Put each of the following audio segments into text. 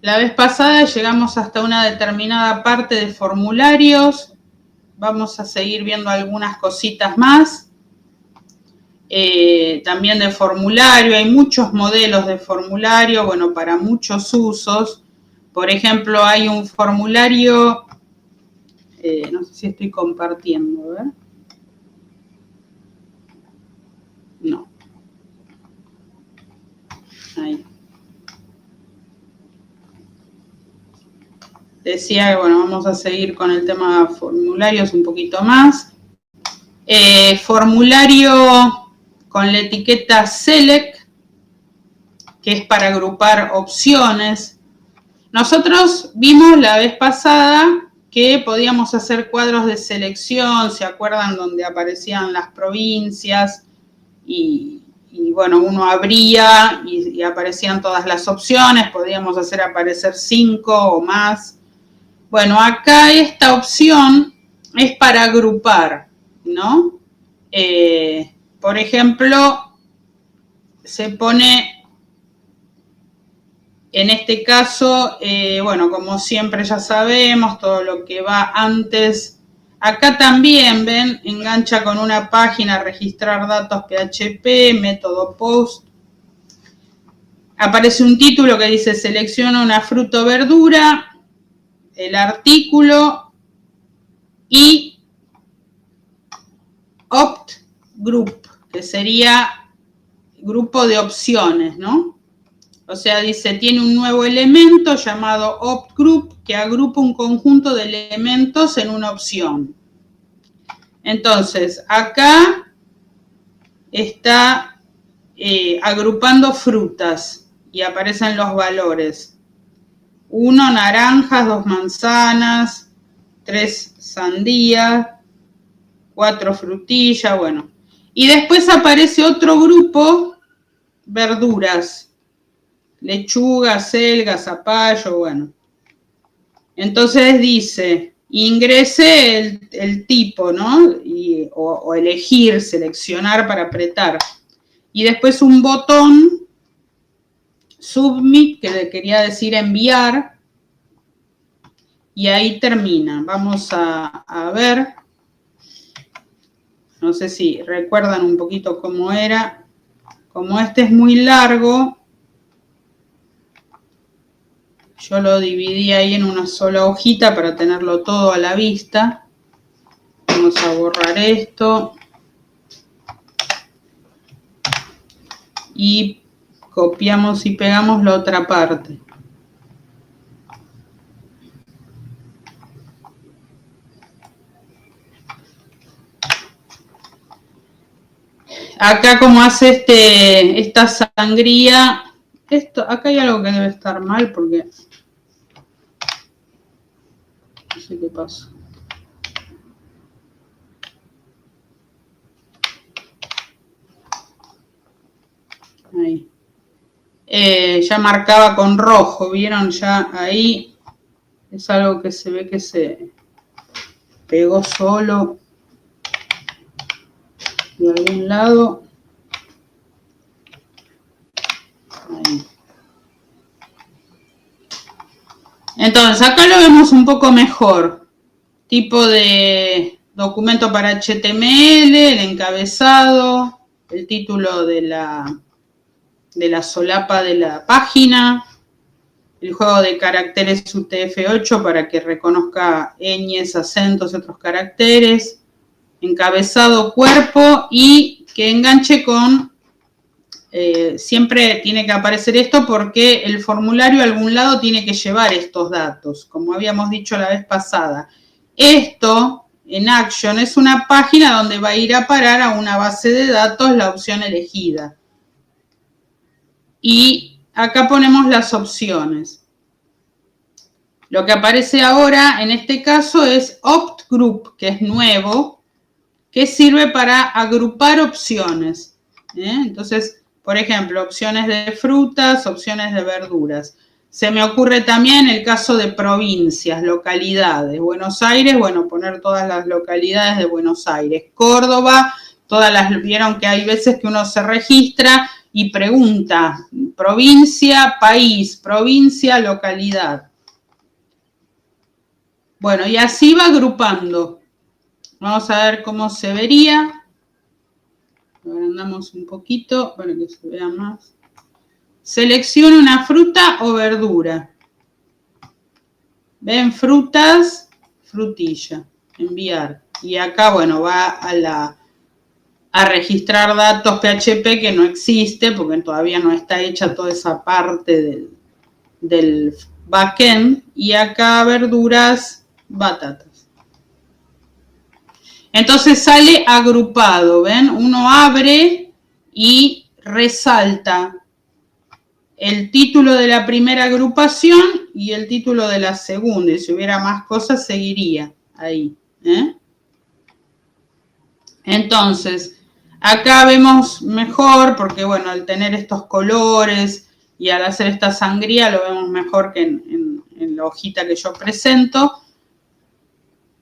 La vez pasada llegamos hasta una determinada parte de formularios. Vamos a seguir viendo algunas cositas más. También de formulario, hay muchos modelos de formulario, bueno, para muchos usos. Por ejemplo, hay un formulario, no sé si estoy compartiendo, ¿ver? No. Ahí. Decía que, bueno, vamos a seguir con el tema de formularios un poquito más. Formulario con la etiqueta Select, que es para agrupar opciones. Nosotros vimos la vez pasada que podíamos hacer cuadros de selección, ¿se acuerdan? Donde aparecían las provincias y bueno, uno abría y aparecían todas las opciones, podíamos hacer aparecer 5 o más. Bueno, acá esta opción es para agrupar, ¿no? Por ejemplo, se pone, en este caso, bueno, como siempre ya sabemos, todo lo que va antes. Acá también, ven, engancha con una página, registrar datos PHP, método post. Aparece un título que dice selecciona una fruta o verdura, el artículo y opt group, que sería grupo de opciones, ¿no? O sea, dice, tiene un nuevo elemento llamado opt group que agrupa un conjunto de elementos en una opción. Entonces, acá está agrupando frutas y aparecen los valores. 1 naranjas, 2 manzanas, 3 sandías, 4 frutillas, bueno. Y después aparece otro grupo, verduras, lechuga, selga, zapallo, bueno. Entonces dice, ingrese el tipo, ¿no? O elegir, seleccionar para apretar. Y después un botón, submit, que le quería decir enviar. Y ahí termina. Vamos a ver. No sé si recuerdan un poquito cómo era. Como este es muy largo, yo lo dividí ahí en una sola hojita para tenerlo todo a la vista. Vamos a borrar esto. Y copiamos y pegamos la otra parte. Acá como hace esta sangría, acá hay algo que debe estar mal porque no sé qué pasa. Ahí. Ya marcaba con rojo, ¿vieron? Ya ahí es algo que se ve que se pegó solo de algún lado. Ahí. Entonces, acá lo vemos un poco mejor. Tipo de documento para HTML, el encabezado, el título de la solapa de la página, el juego de caracteres UTF-8 para que reconozca ñes, acentos y otros caracteres, encabezado, cuerpo y que enganche con, siempre tiene que aparecer esto porque el formulario a algún lado tiene que llevar estos datos, como habíamos dicho la vez pasada. Esto, en Action, es una página donde va a ir a parar a una base de datos la opción elegida. Y acá ponemos las opciones. Lo que aparece ahora, en este caso, es Opt Group, que es nuevo, que sirve para agrupar opciones. Entonces, por ejemplo, opciones de frutas, opciones de verduras. Se me ocurre también el caso de provincias, localidades. Buenos Aires, bueno, poner todas las localidades de Buenos Aires. Córdoba, vieron que hay veces que uno se registra y pregunta, provincia, país, provincia, localidad. Bueno, y así va agrupando. Vamos a ver cómo se vería. Agrandamos un poquito para que se vea más. Seleccione una fruta o verdura. Ven frutas, frutilla, enviar. Y acá, bueno, va a registrar datos PHP que no existe porque todavía no está hecha toda esa parte del backend. Y acá verduras, batatas. Entonces sale agrupado, ¿ven? Uno abre y resalta el título de la primera agrupación y el título de la segunda. Y si hubiera más cosas, seguiría ahí. Entonces, acá vemos mejor, porque bueno, al tener estos colores y al hacer esta sangría, lo vemos mejor que en la hojita que yo presento.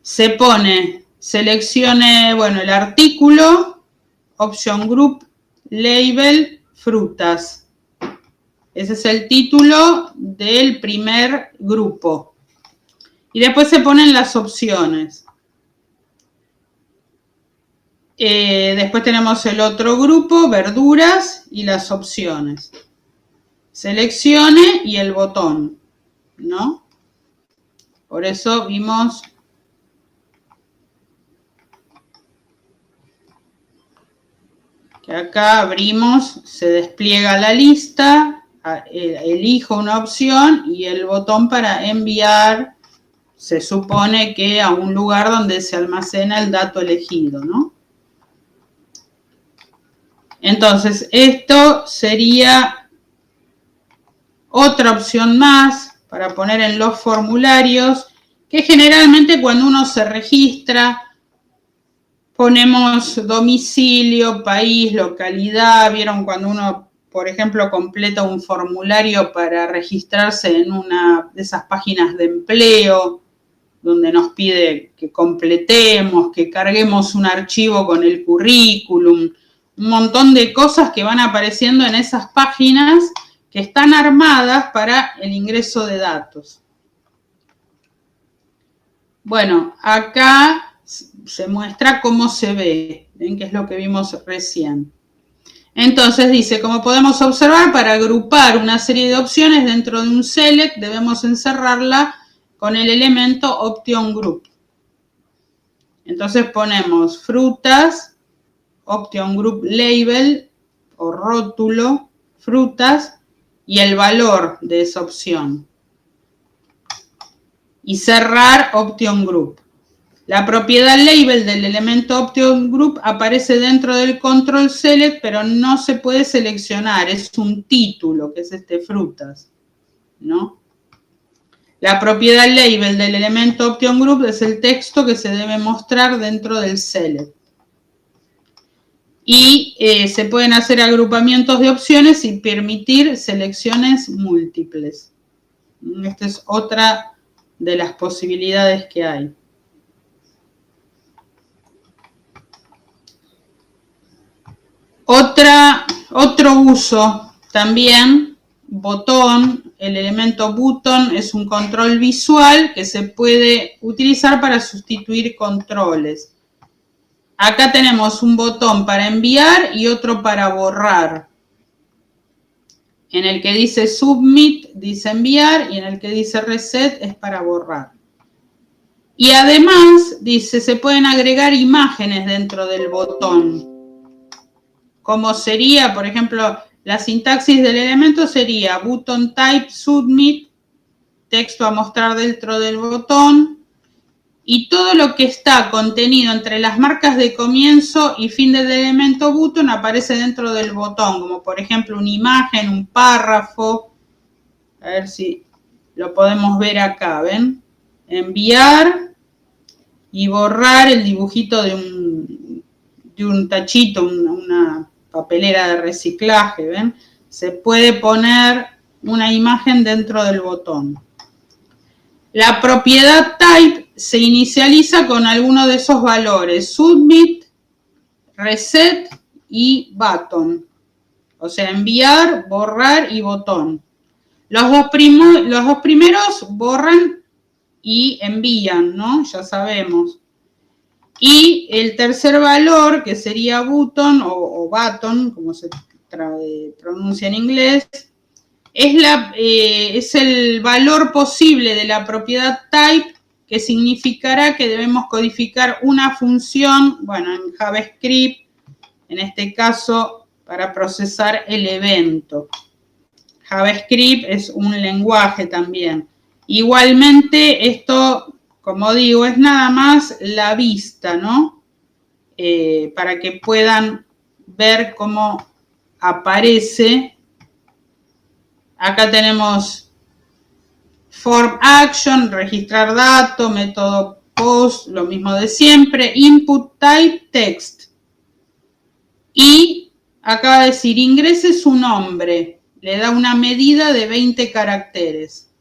Se pone, seleccione, bueno, el artículo, opción group, label, frutas. Ese es el título del primer grupo. Y después se ponen las opciones. Después tenemos el otro grupo, verduras y las opciones. Seleccione y el botón, ¿no? Por eso vimos que acá abrimos, se despliega la lista, elijo una opción y el botón para enviar se supone que a un lugar donde se almacena el dato elegido, ¿no? Entonces, esto sería otra opción más para poner en los formularios, que generalmente cuando uno se registra, ponemos domicilio, país, localidad. Vieron cuando uno, por ejemplo, completa un formulario para registrarse en una de esas páginas de empleo, donde nos pide que completemos, que carguemos un archivo con el currículum, un montón de cosas que van apareciendo en esas páginas que están armadas para el ingreso de datos. Bueno, acá se muestra cómo se ve, ¿ven? Que es lo que vimos recién. Entonces dice, como podemos observar, para agrupar una serie de opciones dentro de un select debemos encerrarla con el elemento option group. Entonces ponemos frutas, option group label o rótulo, frutas y el valor de esa opción. Y cerrar option group. La propiedad label del elemento option group aparece dentro del control select, pero no se puede seleccionar, es un título, que es frutas, ¿no? La propiedad label del elemento option group es el texto que se debe mostrar dentro del select. Y se pueden hacer agrupamientos de opciones y permitir selecciones múltiples. Esta es otra de las posibilidades que hay. Otro uso también, botón, el elemento button es un control visual que se puede utilizar para sustituir controles. Acá tenemos un botón para enviar y otro para borrar. En el que dice submit dice enviar y en el que dice reset es para borrar. Y además dice se pueden agregar imágenes dentro del botón. Como sería, por ejemplo, la sintaxis del elemento sería button type submit, texto a mostrar dentro del botón, y todo lo que está contenido entre las marcas de comienzo y fin del elemento button aparece dentro del botón, como por ejemplo una imagen, un párrafo. A ver si lo podemos ver acá, ¿ven? Enviar y borrar el dibujito de un tachito, una papelera de reciclaje, ¿ven? Se puede poner una imagen dentro del botón. La propiedad type se inicializa con alguno de esos valores, submit, reset y button. O sea, enviar, borrar y botón. Los dos primeros borran y envían, ¿no? Ya sabemos. Y el tercer valor, que sería button o button, como se pronuncia en inglés, es el valor posible de la propiedad type, que significará que debemos codificar una función, bueno, en JavaScript, en este caso, para procesar el evento. JavaScript es un lenguaje también. Igualmente, esto, como digo, es nada más la vista, ¿no? Para que puedan ver cómo aparece. Acá tenemos form action, registrar dato, método post, lo mismo de siempre, input type text. Y acaba de decir, ingrese su nombre, le da una medida de 20 caracteres.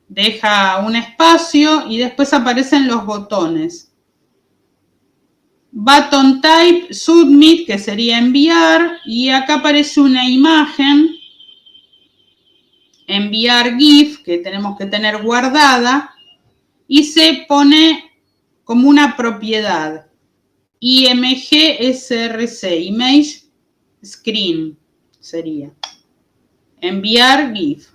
Deja un espacio y después aparecen los botones. Button type, submit, que sería enviar, y acá aparece una imagen, enviar GIF, que tenemos que tener guardada, y se pone como una propiedad. IMG SRC, Image Screen, sería. Enviar GIF.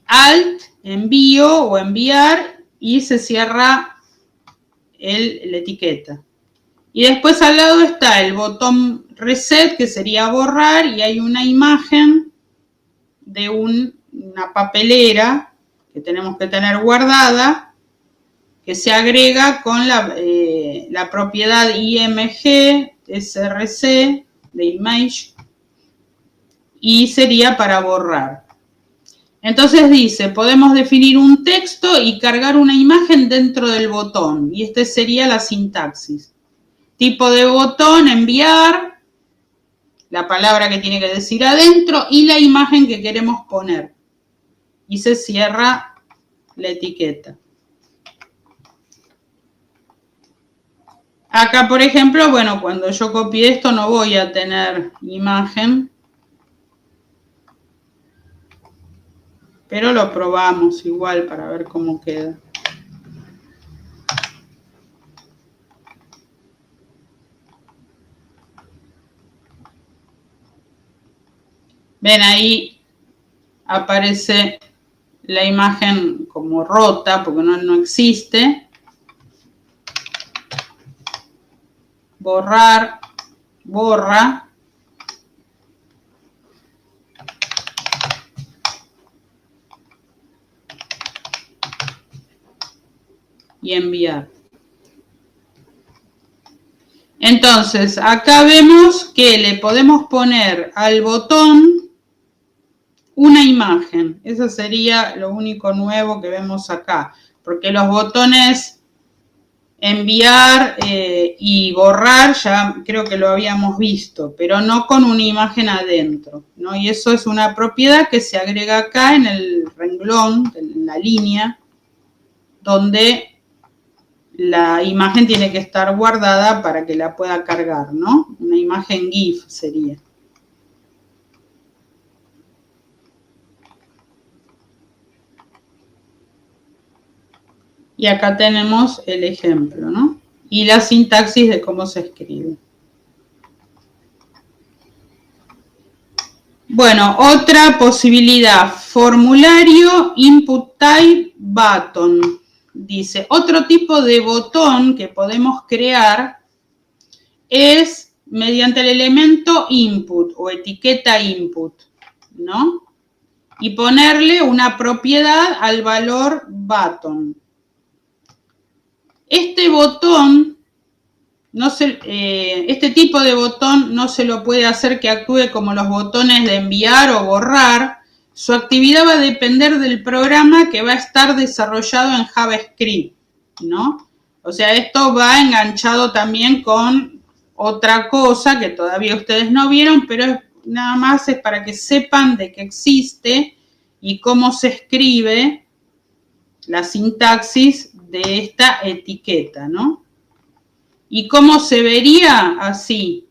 Alt, envío o enviar, y se cierra la etiqueta. Y después al lado está el botón reset, que sería borrar, y hay una imagen de una papelera que tenemos que tener guardada, que se agrega con la propiedad IMG SRC de image, y sería para borrar. Entonces dice, podemos definir un texto y cargar una imagen dentro del botón, y esta sería la sintaxis. Tipo de botón, enviar, la palabra que tiene que decir adentro y la imagen que queremos poner. Y se cierra la etiqueta. Acá, por ejemplo, bueno, cuando yo copie esto no voy a tener imagen, pero lo probamos igual para ver cómo queda. Ven, ahí aparece la imagen como rota porque no existe. Borrar, borra. Y enviar. Entonces, acá vemos que le podemos poner al botón una imagen. Eso sería lo único nuevo que vemos acá. Porque los botones enviar y borrar ya creo que lo habíamos visto, pero no con una imagen adentro, ¿no? Y eso es una propiedad que se agrega acá en el renglón, en la línea, donde la imagen tiene que estar guardada para que la pueda cargar, ¿no? Una imagen GIF sería. Y acá tenemos el ejemplo, ¿no? Y la sintaxis de cómo se escribe. Bueno, otra posibilidad, formulario input type button. Dice, otro tipo de botón que podemos crear es mediante el elemento input o etiqueta input, ¿no? Y ponerle una propiedad al valor button. Este botón, este tipo de botón no se lo puede hacer que actúe como los botones de enviar o borrar. Su actividad va a depender del programa que va a estar desarrollado en JavaScript, ¿no? O sea, esto va enganchado también con otra cosa que todavía ustedes no vieron, pero nada más es para que sepan de que existe y cómo se escribe la sintaxis de esta etiqueta, ¿no? ¿Y cómo se vería? Así,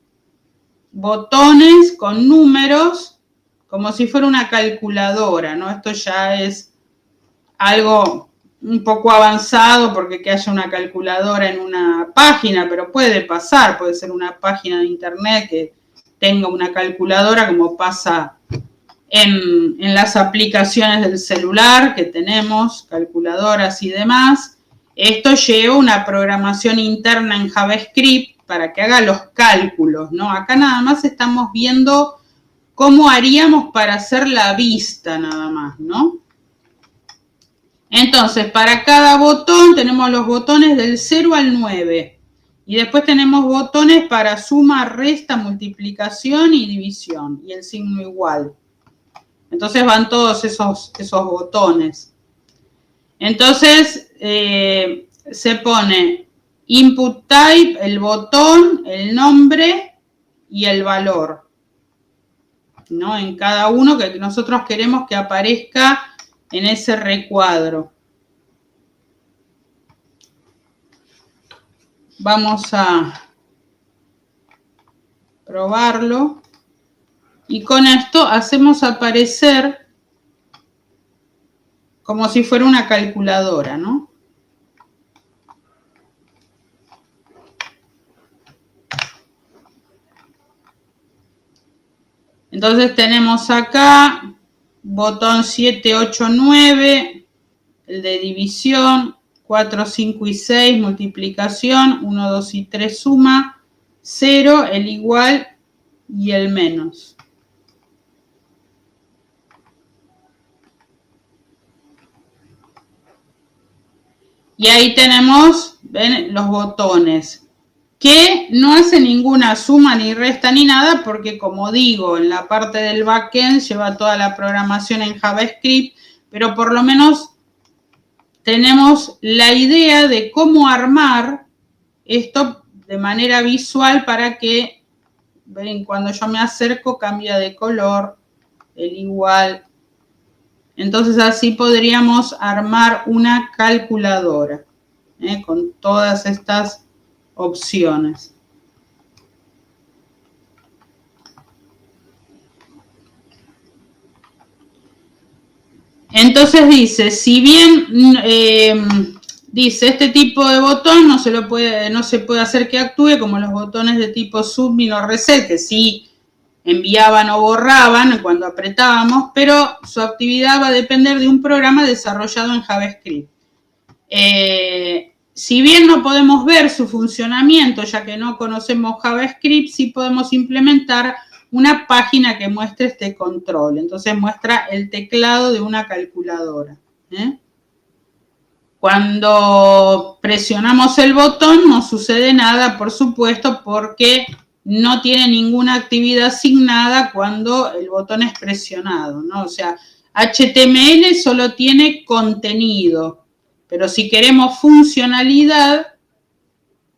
botones con números, como si fuera una calculadora, ¿no? Esto ya es algo un poco avanzado porque que haya una calculadora en una página, pero puede pasar, puede ser una página de internet que tenga una calculadora, como pasa en las aplicaciones del celular que tenemos, calculadoras y demás. Esto lleva una programación interna en JavaScript para que haga los cálculos, ¿no? Acá nada más estamos viendo cómo haríamos para hacer la vista nada más, ¿no? Entonces, para cada botón tenemos los botones del 0 al 9. Y después tenemos botones para suma, resta, multiplicación y división. Y el signo igual. Entonces van todos esos botones. Entonces, se pone input type, el botón, el nombre y el valor, ¿no? En cada uno que nosotros queremos que aparezca en ese recuadro. Vamos a probarlo. Y con esto hacemos aparecer como si fuera una calculadora, ¿no? Entonces tenemos acá botón 7, 8, 9, el de división, 4, 5 y 6, multiplicación, 1, 2 y 3, suma, 0, el igual y el menos. Y ahí tenemos, ven, los botones que no hace ninguna suma ni resta ni nada porque, como digo, en la parte del backend lleva toda la programación en JavaScript, pero por lo menos tenemos la idea de cómo armar esto de manera visual para que, ven, cuando yo me acerco cambia de color, el igual. Entonces así podríamos armar una calculadora con todas estas opciones. Entonces dice, si bien dice este tipo de botón no se puede hacer que actúe como los botones de tipo submit o reset, que sí enviaban o borraban cuando apretábamos, pero su actividad va a depender de un programa desarrollado en JavaScript. Si bien no podemos ver su funcionamiento, ya que no conocemos JavaScript, sí podemos implementar una página que muestre este control. Entonces muestra el teclado de una calculadora. Cuando presionamos el botón no sucede nada, por supuesto, porque no tiene ninguna actividad asignada cuando el botón es presionado, ¿no? O sea, HTML solo tiene contenido. Pero si queremos funcionalidad,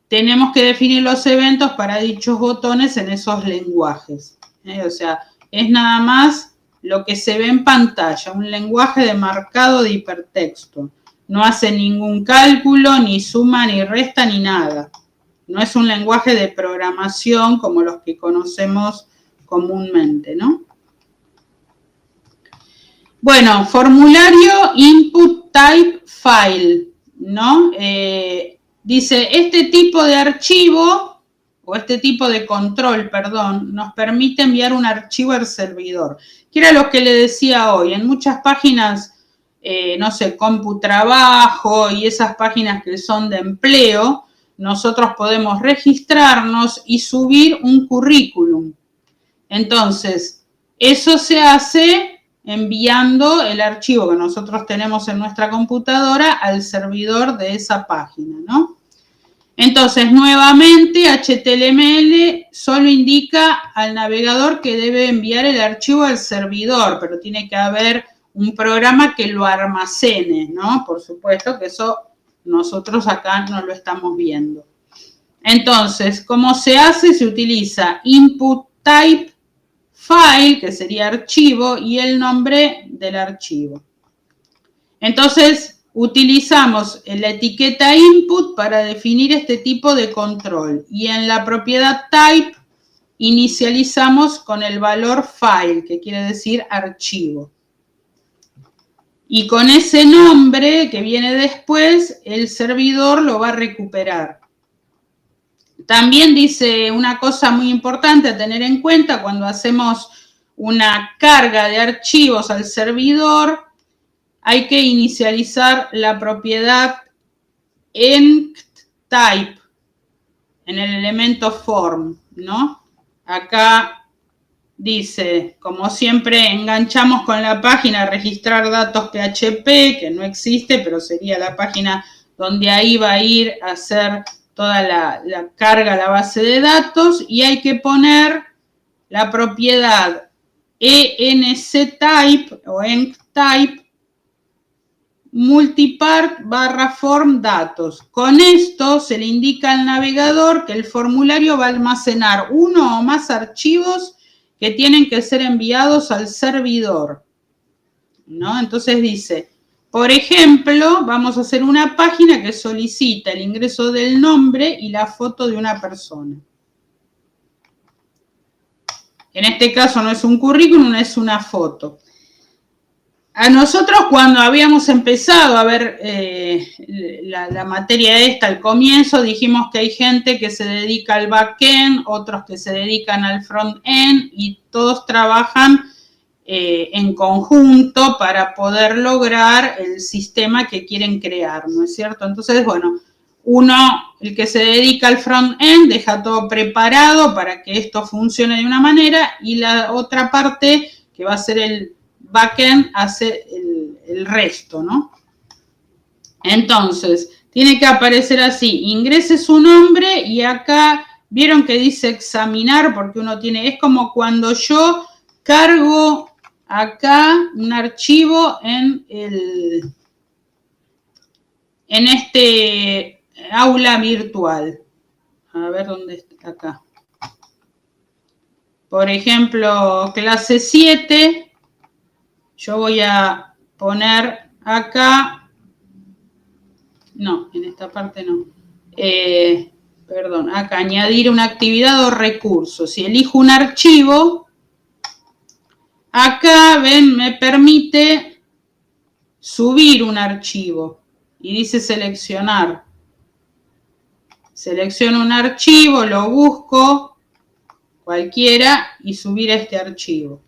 tenemos que definir los eventos para dichos botones en esos lenguajes. O sea, es nada más lo que se ve en pantalla, un lenguaje de marcado de hipertexto. No hace ningún cálculo, ni suma, ni resta, ni nada. No es un lenguaje de programación como los que conocemos comúnmente, ¿no? Bueno, formulario input type file, ¿no? Dice, este tipo de archivo, o este tipo de control, perdón, nos permite enviar un archivo al servidor. Que era lo que le decía hoy. En muchas páginas, no sé, CompuTrabajo y esas páginas que son de empleo, nosotros podemos registrarnos y subir un currículum. Entonces, eso se hace enviando el archivo que nosotros tenemos en nuestra computadora al servidor de esa página, ¿no? Entonces, nuevamente, HTML solo indica al navegador que debe enviar el archivo al servidor, pero tiene que haber un programa que lo almacene, ¿no? Por supuesto que eso nosotros acá no lo estamos viendo. Entonces, ¿cómo se hace? Se utiliza input type file, que sería archivo, y el nombre del archivo. Entonces, utilizamos la etiqueta input para definir este tipo de control. Y en la propiedad type inicializamos con el valor file, que quiere decir archivo. Y con ese nombre que viene después, el servidor lo va a recuperar. También dice una cosa muy importante a tener en cuenta cuando hacemos una carga de archivos al servidor, hay que inicializar la propiedad enctype en el elemento form, ¿no? Acá dice, como siempre, enganchamos con la página registrar datos PHP, que no existe, pero sería la página donde ahí va a ir a hacer toda la carga a la base de datos, y hay que poner la propiedad enctype o enctype multipart barra form datos. Con esto se le indica al navegador que el formulario va a almacenar uno o más archivos que tienen que ser enviados al servidor, ¿no? Entonces dice, por ejemplo, vamos a hacer una página que solicita el ingreso del nombre y la foto de una persona. En este caso no es un currículum, es una foto. A nosotros cuando habíamos empezado a ver la materia esta al comienzo, dijimos que hay gente que se dedica al backend, otros que se dedican al frontend y todos trabajan en conjunto para poder lograr el sistema que quieren crear, ¿no es cierto? Entonces, bueno, el que se dedica al front-end deja todo preparado para que esto funcione de una manera y la otra parte, que va a ser el backend, hace el resto, ¿no? Entonces, tiene que aparecer así, ingrese su nombre y acá, vieron que dice examinar porque uno tiene, es como cuando yo cargo acá un archivo en este aula virtual. A ver dónde está acá. Por ejemplo, clase 7. Yo voy a poner acá. No, en esta parte no. Perdón, acá añadir una actividad o recurso. Si elijo un archivo, acá, ven, me permite subir un archivo y dice seleccionar. Selecciono un archivo, lo busco, cualquiera, y subir este archivo.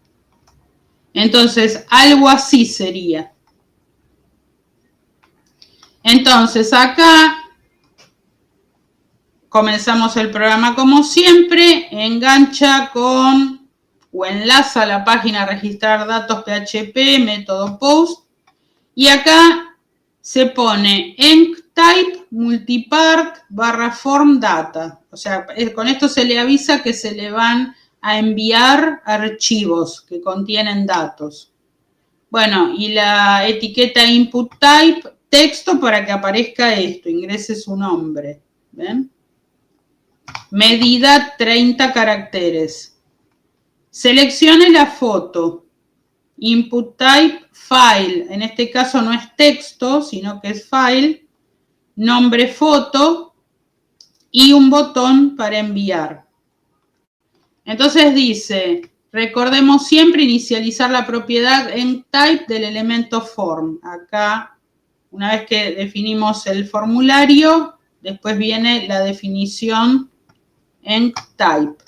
Entonces, algo así sería. Entonces, acá comenzamos el programa como siempre, engancha con o enlaza a la página registrar datos PHP, método post, y acá se pone enctype multipart barra form data. O sea, con esto se le avisa que se le van a enviar archivos que contienen datos. Bueno, y la etiqueta input type, texto para que aparezca esto, ingrese su nombre. ¿Ven? Medida 30 caracteres. Seleccione la foto. Input type, file. En este caso no es texto, sino que es file. Nombre foto y un botón para enviar. Entonces dice, recordemos siempre inicializar la propiedad enctype del elemento form. Acá, una vez que definimos el formulario, después viene la definición enctype.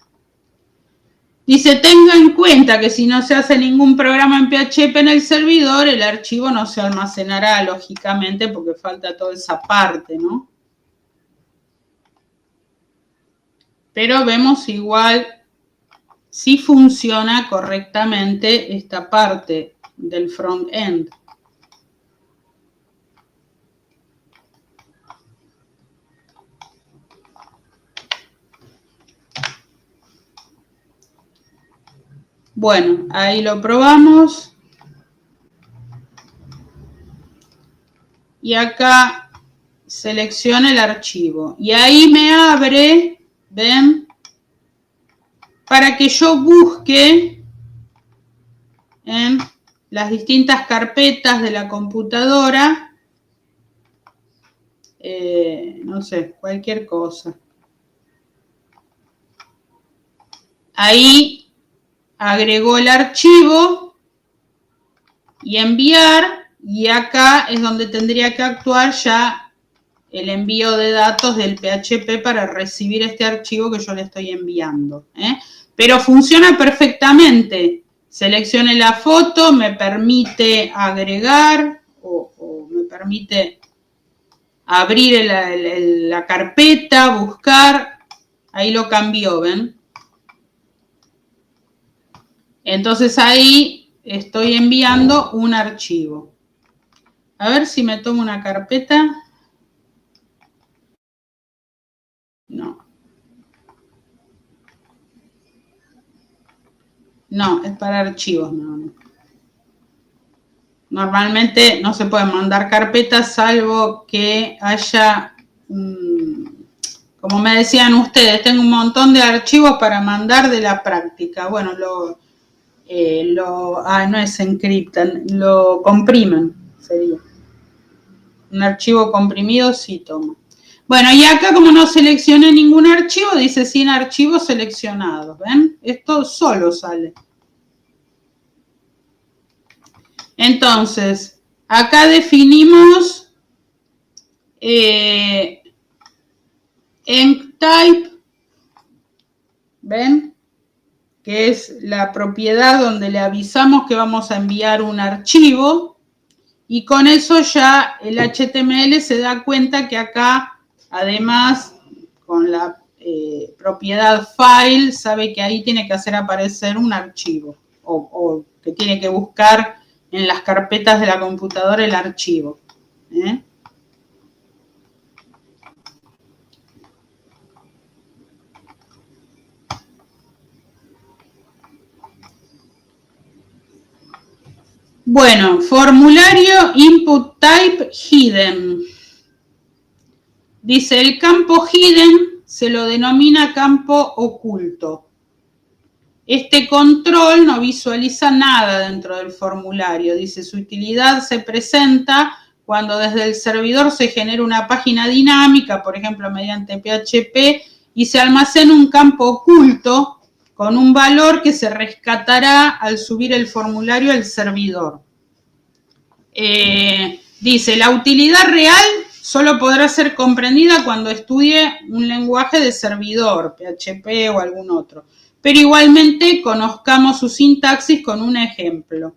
Dice, tenga en cuenta que si no se hace ningún programa en PHP en el servidor, el archivo no se almacenará, lógicamente, porque falta toda esa parte, ¿no? Pero vemos igual si funciona correctamente esta parte del front-end. Bueno, ahí lo probamos. Y acá selecciono el archivo. Y ahí me abre, ¿ven? Para que yo busque en las distintas carpetas de la computadora no sé, cualquier cosa. Ahí agregó el archivo y enviar, y acá es donde tendría que actuar ya el envío de datos del PHP para recibir este archivo que yo le estoy enviando. Pero funciona perfectamente. Seleccione la foto, me permite agregar o me permite abrir la carpeta, buscar. Ahí lo cambió, ¿ven? Entonces ahí estoy enviando un archivo. A ver si me tomo una carpeta. No. No, es para archivos. No. Normalmente no se pueden mandar carpetas salvo que haya, como me decían ustedes, tengo un montón de archivos para mandar de la práctica. Bueno, no es encriptan, lo comprimen, sería. Un archivo comprimido sí toma. Bueno, y acá como no seleccioné ningún archivo, dice sin archivos seleccionados, ¿ven? Esto solo sale. Entonces, acá definimos enctype, ¿ven? Que es la propiedad donde le avisamos que vamos a enviar un archivo, y con eso ya el HTML se da cuenta que acá, además, con la propiedad file, sabe que ahí tiene que hacer aparecer un archivo, o que tiene que buscar en las carpetas de la computadora el archivo. Bueno, formulario input type hidden. Dice, el campo hidden se lo denomina campo oculto. Este control no visualiza nada dentro del formulario. Dice, su utilidad se presenta cuando desde el servidor se genera una página dinámica, por ejemplo, mediante PHP, y se almacena un campo oculto con un valor que se rescatará al subir el formulario al servidor. Dice, la utilidad real solo podrá ser comprendida cuando estudie un lenguaje de servidor, PHP o algún otro. Pero igualmente conozcamos su sintaxis con un ejemplo.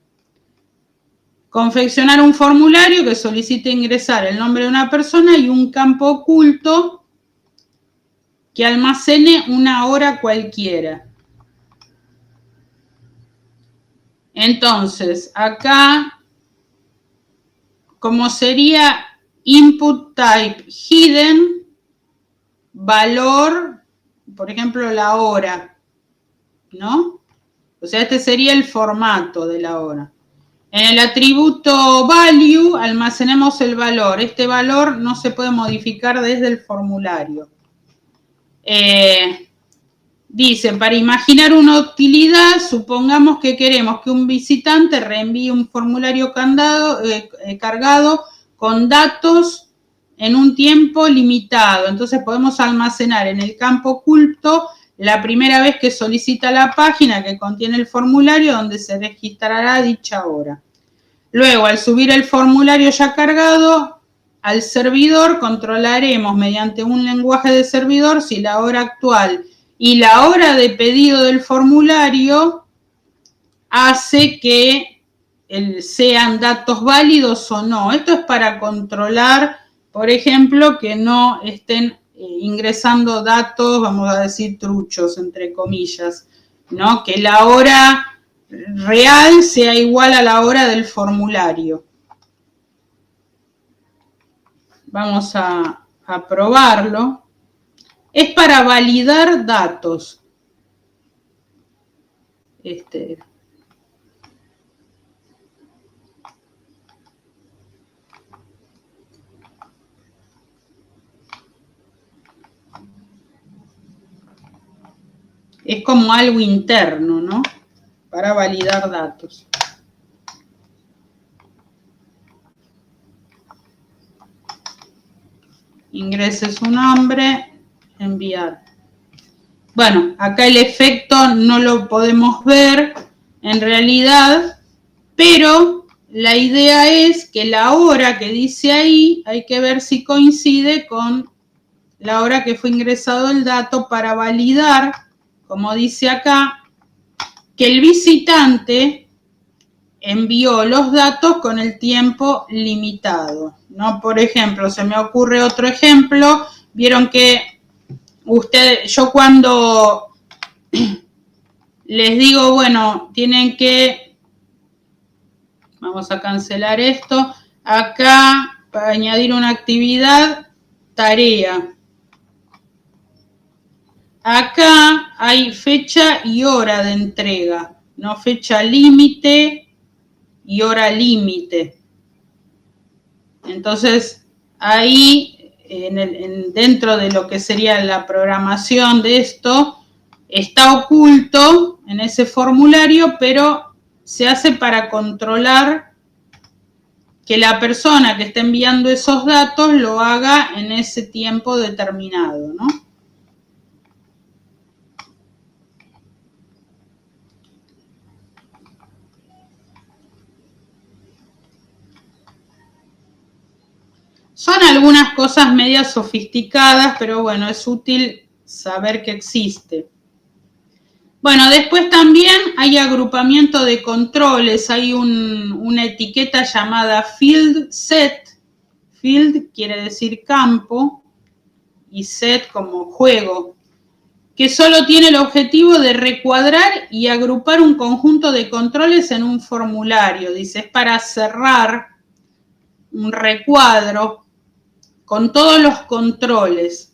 Confeccionar un formulario que solicite ingresar el nombre de una persona y un campo oculto que almacene una hora cualquiera. Entonces, acá, como sería input type hidden, valor, por ejemplo, la hora, ¿no? O sea, este sería el formato de la hora. En el atributo value almacenemos el valor. Este valor no se puede modificar desde el formulario. Dice, para imaginar una utilidad, supongamos que queremos que un visitante reenvíe un formulario cargado con datos en un tiempo limitado. Entonces podemos almacenar en el campo oculto la primera vez que solicita la página que contiene el formulario donde se registrará dicha hora. Luego, al subir el formulario ya cargado al servidor, controlaremos mediante un lenguaje de servidor si la hora actual y la hora de pedido del formulario hace que sean datos válidos o no. Esto es para controlar, por ejemplo, que no estén ingresando datos, vamos a decir, truchos, entre comillas, ¿no? Que la hora real sea igual a la hora del formulario. Vamos a probarlo. Es para validar datos. Es como algo interno, ¿no? Para validar datos. ingrese su nombre, enviar. Bueno, acá el efecto no lo podemos ver en realidad, pero la idea es que la hora que dice ahí, hay que ver si coincide con la hora que fue ingresado el dato para validar, como dice acá, que el visitante envió los datos con el tiempo limitado, ¿no? Por ejemplo, se me ocurre otro ejemplo, vieron que yo cuando les digo, bueno, tienen que, vamos a cancelar esto, acá para añadir una actividad, tarea. Acá hay fecha y hora de entrega, no fecha límite y hora límite. Entonces, ahí, dentro de lo que sería la programación de esto, está oculto en ese formulario, pero se hace para controlar que la persona que está enviando esos datos lo haga en ese tiempo determinado, ¿no? Son algunas cosas medias sofisticadas, pero bueno, es útil saber que existe. Bueno, después también hay agrupamiento de controles, hay una etiqueta llamada field set. Field quiere decir campo y set como juego, que solo tiene el objetivo de recuadrar y agrupar un conjunto de controles en un formulario. Dice, es para cerrar un recuadro con todos los controles.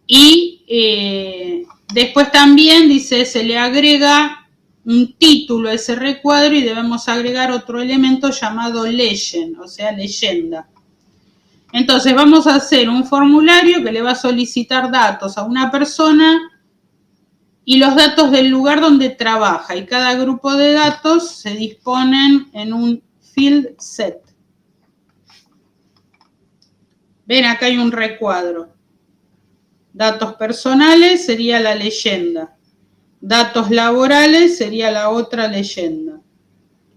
Y después también dice, se le agrega un título a ese recuadro y debemos agregar otro elemento llamado legend, o sea, leyenda. Entonces vamos a hacer un formulario que le va a solicitar datos a una persona y los datos del lugar donde trabaja. Y cada grupo de datos se disponen en un field set. Ven, acá hay un recuadro. Datos personales sería la leyenda. Datos laborales sería la otra leyenda.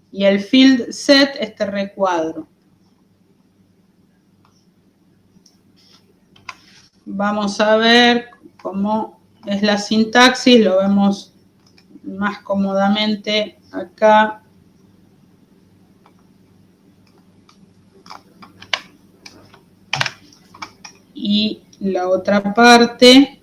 Y el field set, este recuadro. Vamos a ver cómo es la sintaxis. Lo vemos más cómodamente acá. Y la otra parte.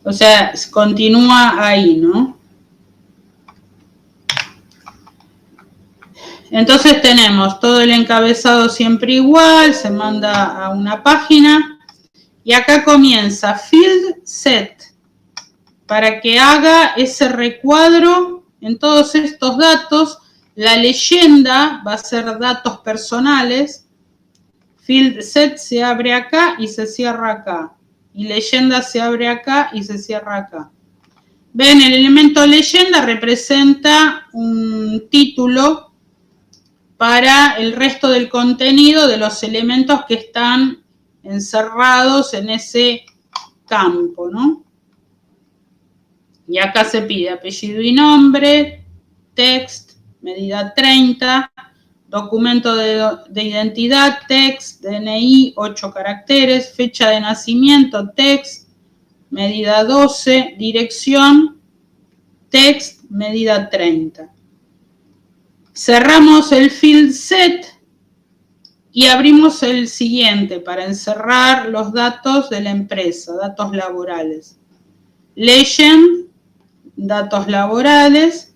O sea, continúa ahí, ¿no? Entonces tenemos todo el encabezado siempre igual, se manda a una página y acá comienza field set para que haga ese recuadro en todos estos datos. La leyenda va a ser datos personales. Field set se abre acá y se cierra acá. Y leyenda se abre acá y se cierra acá. Ven, el elemento leyenda representa un título para el resto del contenido de los elementos que están encerrados en ese campo, ¿no? Y acá se pide apellido y nombre, text, medida 30, documento de identidad, text, DNI, 8 caracteres, fecha de nacimiento, text, medida 12, dirección, text, medida 30. Cerramos el field set y abrimos el siguiente para encerrar los datos de la empresa, datos laborales. Legend, datos laborales,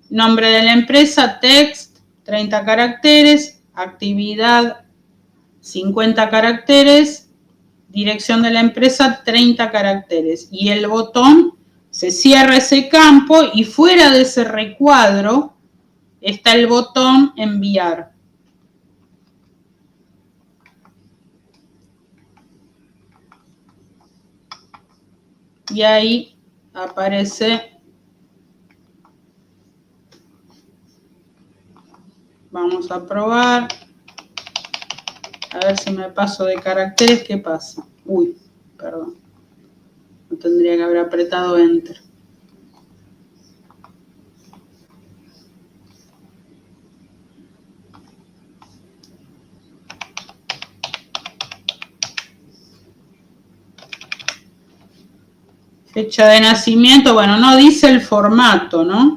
nombre de la empresa, text, 30 caracteres, actividad, 50 caracteres, dirección de la empresa, 30 caracteres. Y el botón, se cierra ese campo y fuera de ese recuadro está el botón enviar. y ahí aparece, vamos a probar, a ver si me paso de caracteres, ¿qué pasa? Uy, perdón, no tendría que haber apretado Enter. Fecha de nacimiento, bueno, no dice el formato, ¿no?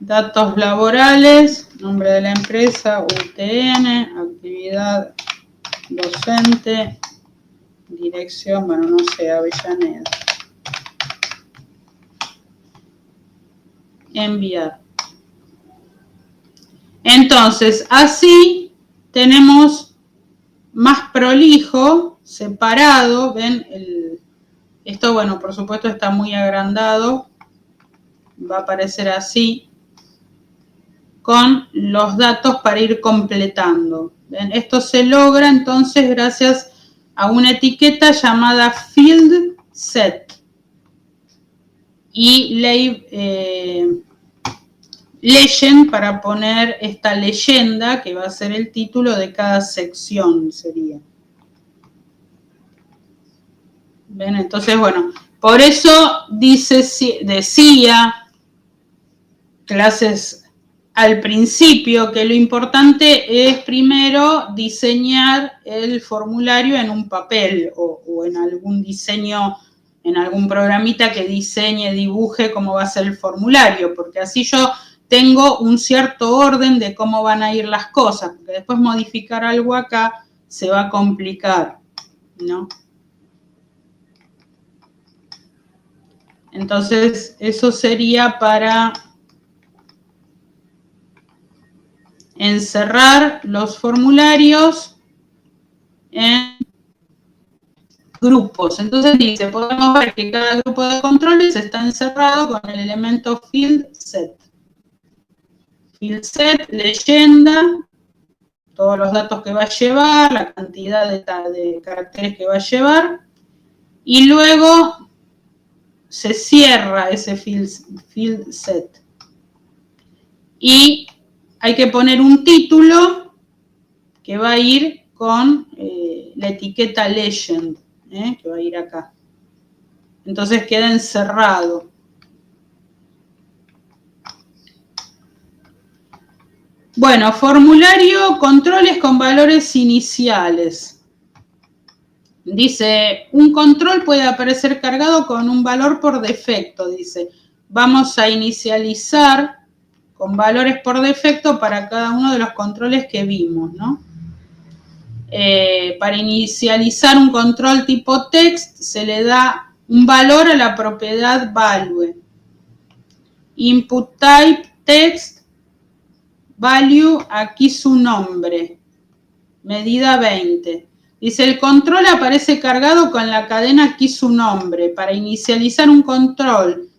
Datos laborales, nombre de la empresa, UTN, actividad docente, dirección, bueno, no sé, Avellaneda. Enviar. Entonces, así tenemos más prolijo, separado, ven, esto, bueno, por supuesto está muy agrandado, va a aparecer así, con los datos para ir completando. ¿Ven? Esto se logra entonces gracias a una etiqueta llamada field set y legend para poner esta leyenda que va a ser el título de cada sección, sería. ¿Ven? Entonces, bueno, por eso decía clases al principio que lo importante es primero diseñar el formulario en un papel o en algún diseño, en algún programita que diseñe, dibuje cómo va a ser el formulario, porque así yo tengo un cierto orden de cómo van a ir las cosas, porque después modificar algo acá se va a complicar, ¿no? Entonces, eso sería para encerrar los formularios en grupos. Entonces dice, podemos ver que cada grupo de controles está encerrado con el elemento field set. Field set, leyenda, todos los datos que va a llevar, la cantidad de caracteres que va a llevar, y luego se cierra ese field set. Y hay que poner un título que va a ir con la etiqueta legend, que va a ir acá. Entonces queda encerrado. Bueno, formulario, controles con valores iniciales. Dice, un control puede aparecer cargado con un valor por defecto, dice. Vamos a inicializar con valores por defecto para cada uno de los controles que vimos, ¿no? Para inicializar un control tipo text se le da un valor a la propiedad value. Input type text, value, aquí su nombre, medida 20. Dice, el control aparece cargado con la cadena aquí su nombre. Para inicializar un control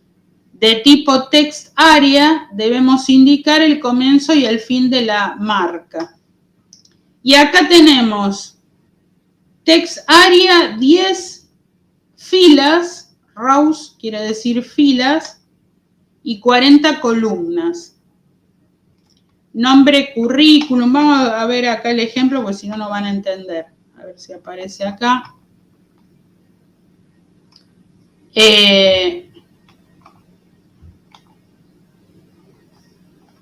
de tipo text area, debemos indicar el comienzo y el fin de la marca. Y acá tenemos text area 10 filas, rows quiere decir filas, y 40 columnas. Nombre currículum, vamos a ver acá el ejemplo, porque si no, no van a entender. A ver si aparece acá.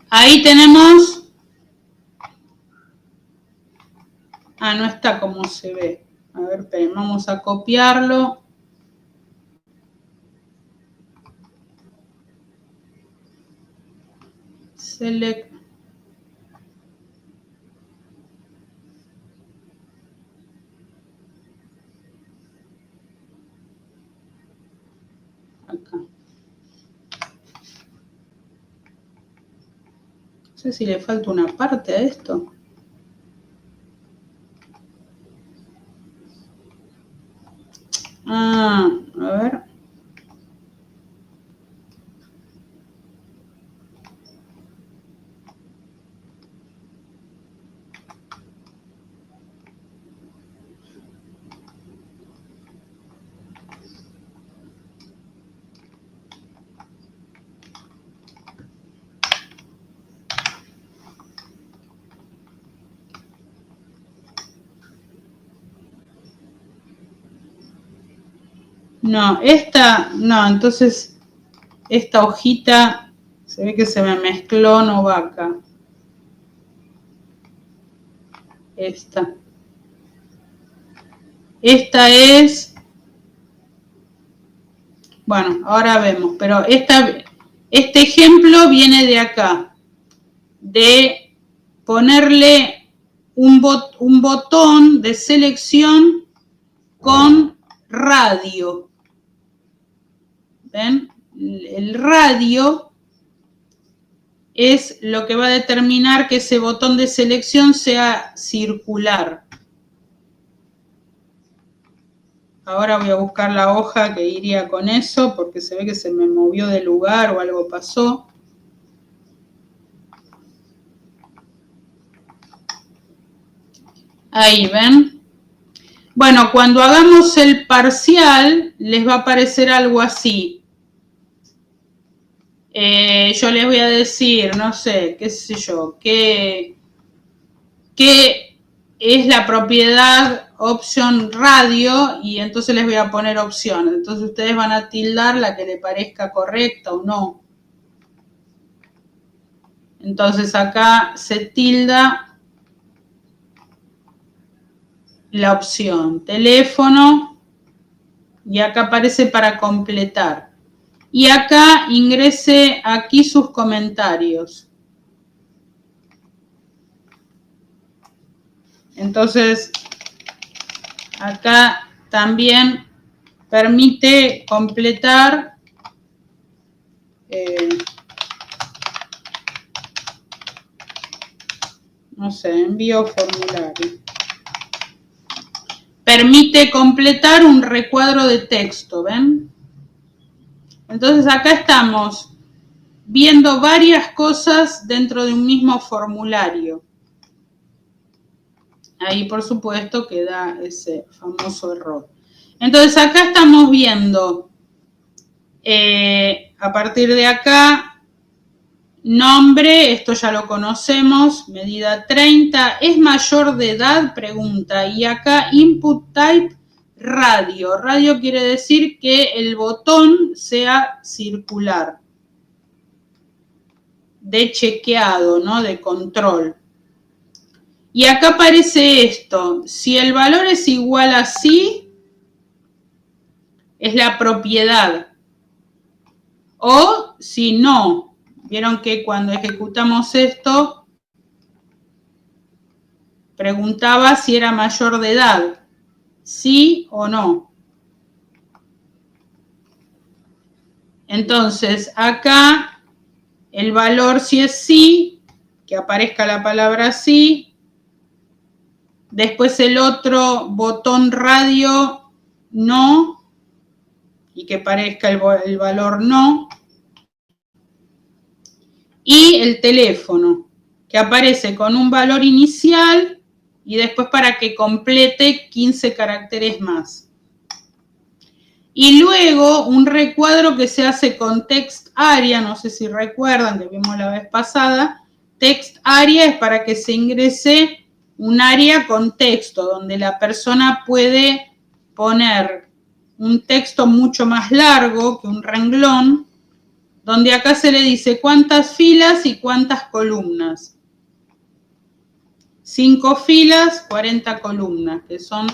Ahí tenemos. Ah, no está como se ve. A ver, esperen, vamos a copiarlo. Select. Acá. No sé si le falta una parte a esto. Ah, a ver. No, esta, no, entonces esta hojita se ve que se me mezcló, no va acá. Esta. Esta es, bueno, ahora vemos, pero este ejemplo viene de acá, de ponerle un botón de selección con radio. ¿Ven? El radio es lo que va a determinar que ese botón de selección sea circular. Ahora voy a buscar la hoja que iría con eso, porque se ve que se me movió de lugar o algo pasó. Ahí, ¿ven? Bueno, cuando hagamos el parcial, les va a aparecer algo así. Yo les voy a decir, no sé, qué sé yo, qué es la propiedad option radio, y entonces les voy a poner opciones. Entonces ustedes van a tildar la que le parezca correcta o no. Entonces acá se tilda la opción teléfono y acá aparece para completar. Y acá ingrese aquí sus comentarios. Entonces, acá también permite completar no sé, envío formulario. Permite completar un recuadro de texto, ¿ven? Entonces acá estamos viendo varias cosas dentro de un mismo formulario. Ahí, por supuesto, queda ese famoso error. Entonces, acá estamos viendo, a partir de acá, nombre, esto ya lo conocemos, medida 30, ¿es mayor de edad? Pregunta. Y acá, input type, radio. Radio quiere decir que el botón sea circular, de chequeado, ¿no? De control. Y acá aparece esto, si el valor es igual a sí, es la propiedad. O si no, vieron que cuando ejecutamos esto, preguntaba si era mayor de edad, sí o no. Entonces, acá el valor si es sí, que aparezca la palabra sí. Después el otro botón radio, no, y que aparezca el valor no. Y el teléfono, que aparece con un valor inicial y después para que complete 15 caracteres más. Y luego un recuadro que se hace con text area, no sé si recuerdan que vimos la vez pasada. Text area es para que se ingrese un área con texto, donde la persona puede poner un texto mucho más largo que un renglón, donde acá se le dice cuántas filas y cuántas columnas. 5 filas, 40 columnas, que son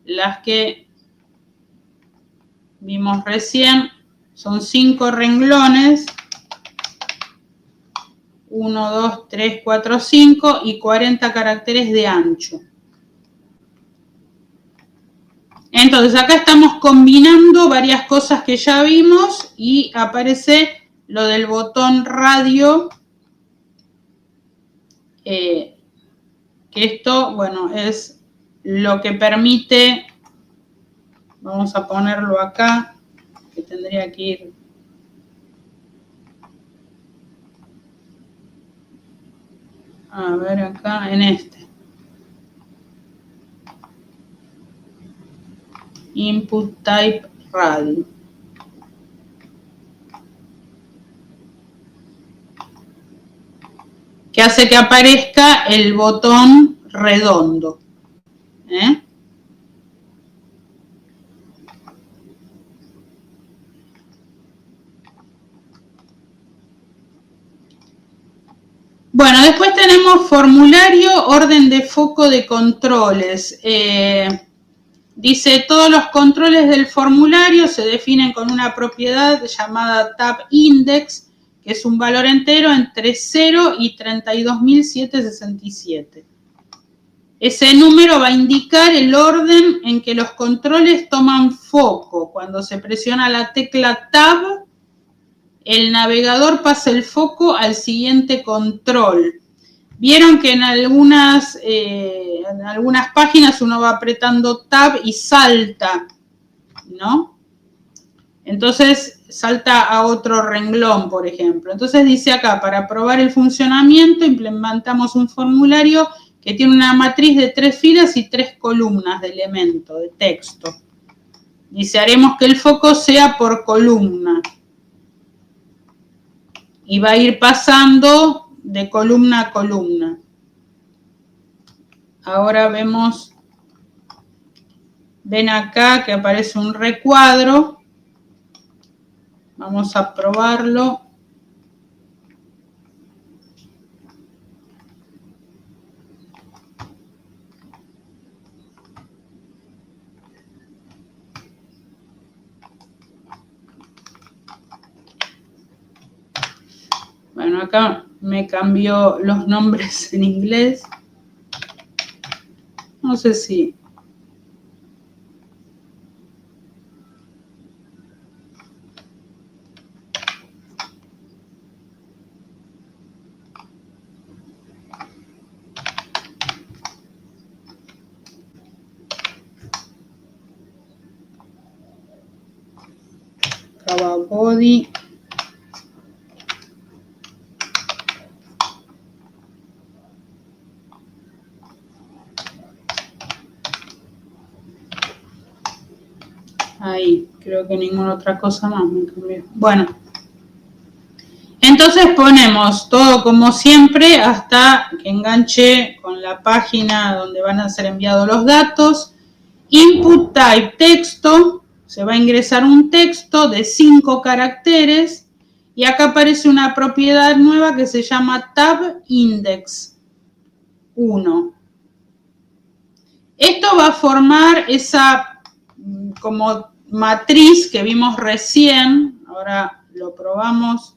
las que vimos recién. Son 5 renglones. 1, 2, 3, 4, 5 y 40 caracteres de ancho. Entonces, acá estamos combinando varias cosas que ya vimos y aparece lo del botón radio, que esto, bueno, es lo que permite, vamos a ponerlo acá, que tendría que ir a ver acá, en este. Input type radio. Que hace que aparezca el botón redondo. Bueno, después tenemos formulario, orden de foco de controles. Dice, todos los controles del formulario se definen con una propiedad llamada tab_index, que es un valor entero entre 0 y 32.767. Ese número va a indicar el orden en que los controles toman foco. Cuando se presiona la tecla Tab, el navegador pasa el foco al siguiente control. Vieron que en algunas páginas uno va apretando Tab y salta, ¿no? Entonces salta a otro renglón, por ejemplo. Entonces dice acá, para probar el funcionamiento, implementamos un formulario que tiene una matriz de 3 filas y 3 columnas de elemento, de texto. Dice, haremos que el foco sea por columna. Y va a ir pasando de columna a columna. Ahora vemos, ven acá que aparece un recuadro. Vamos a probarlo. Bueno, acá me cambió los nombres en inglés. No sé si... Body. Ahí, creo que ninguna otra cosa más me cambió. Bueno, entonces ponemos todo como siempre hasta que enganche con la página donde van a ser enviados los datos. Input type texto, se va a ingresar un texto de 5 caracteres y acá aparece una propiedad nueva que se llama tab_index 1. Esto va a formar esa como matriz que vimos recién. Ahora lo probamos.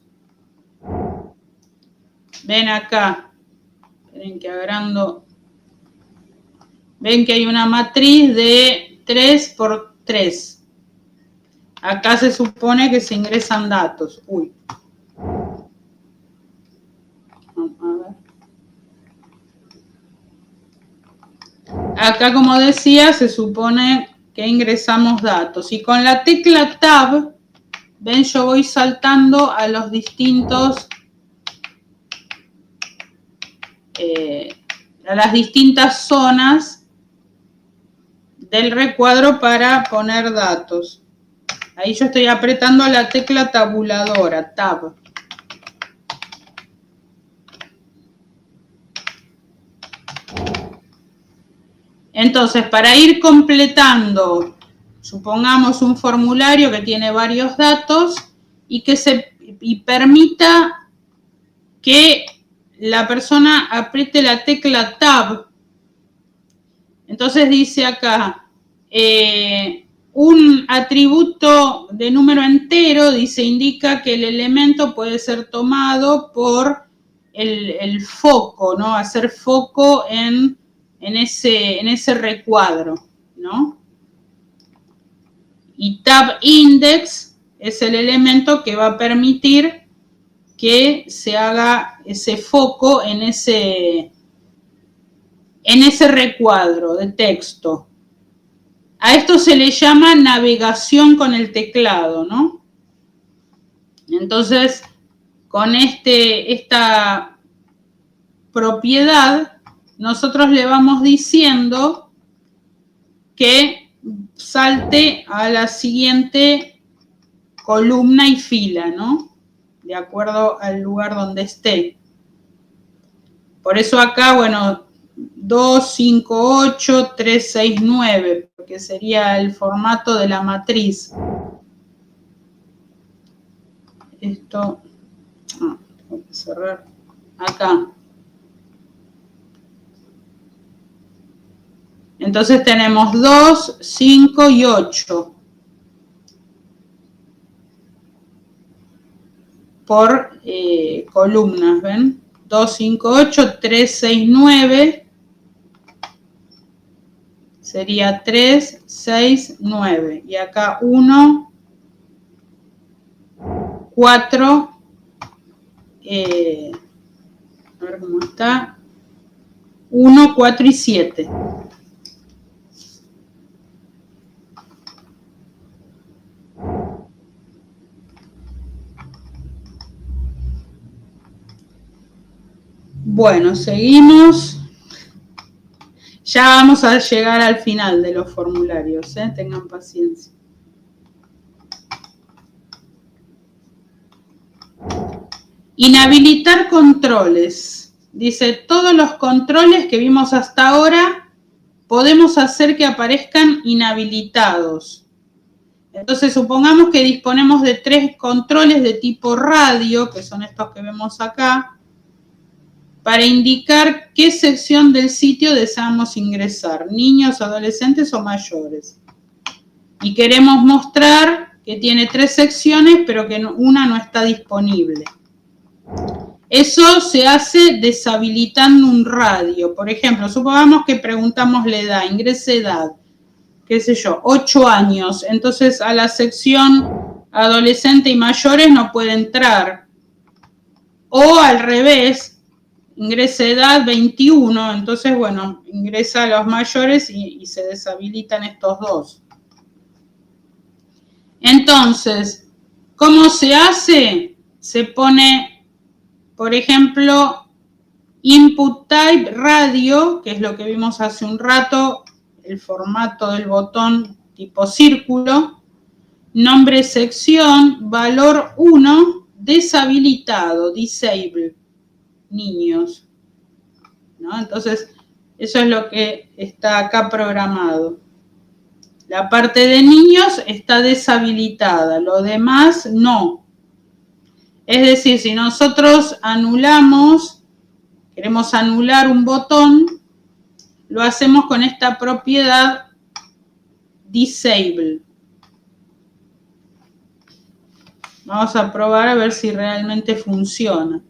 Ven acá. Esperen que agrando. Ven que hay una matriz de 3 por 3. Acá se supone que se ingresan datos. Uy. Vamos a ver. Acá, como decía, se supone que ingresamos datos. Y con la tecla Tab, ven, yo voy saltando a los distintos... a las distintas zonas del recuadro para poner datos. Ahí yo estoy apretando la tecla tabuladora, Tab. Entonces, para ir completando, supongamos un formulario que tiene varios datos y que permita que la persona apriete la tecla Tab. Entonces dice acá, un atributo de número entero, dice, indica que el elemento puede ser tomado por el foco, ¿no? Hacer foco en ese recuadro, ¿no? Y tab_index es el elemento que va a permitir que se haga ese foco en ese recuadro de texto. A esto se le llama navegación con el teclado, ¿no? Entonces, con esta propiedad, nosotros le vamos diciendo que salte a la siguiente columna y fila, ¿no? De acuerdo al lugar donde esté. Por eso acá, bueno, 2, 5, 8, 3, 6, 9, porque sería el formato de la matriz. Esto, tengo que cerrar acá. Entonces tenemos 2, 5 y 8 por columnas, ¿ven? 2, 5, 8, 3, 6, 9. Sería 3, 6, 9. Y acá 1, 4, a ver cómo está. 1, 4 y 7. Bueno, seguimos. Ya vamos a llegar al final de los formularios, tengan paciencia. Inhabilitar controles. Dice, todos los controles que vimos hasta ahora podemos hacer que aparezcan inhabilitados. Entonces, supongamos que disponemos de 3 controles de tipo radio, que son estos que vemos acá, para indicar qué sección del sitio deseamos ingresar, niños, adolescentes o mayores. Y queremos mostrar que tiene 3 secciones, pero que una no está disponible. Eso se hace deshabilitando un radio. Por ejemplo, supongamos que preguntamos la edad, ingrese edad, qué sé yo, 8 años. Entonces a la sección adolescente y mayores no puede entrar. O al revés, ingrese edad 21. Entonces, bueno, ingresa a los mayores y se deshabilitan estos dos. Entonces, ¿cómo se hace? Se pone, por ejemplo, input type radio, que es lo que vimos hace un rato, el formato del botón tipo círculo, nombre sección, valor 1, deshabilitado, disable, niños, ¿no? Entonces, eso es lo que está acá programado. La parte de niños está deshabilitada, lo demás no. Es decir, si nosotros anulamos, queremos anular un botón, lo hacemos con esta propiedad disable. Vamos a probar a ver si realmente funciona.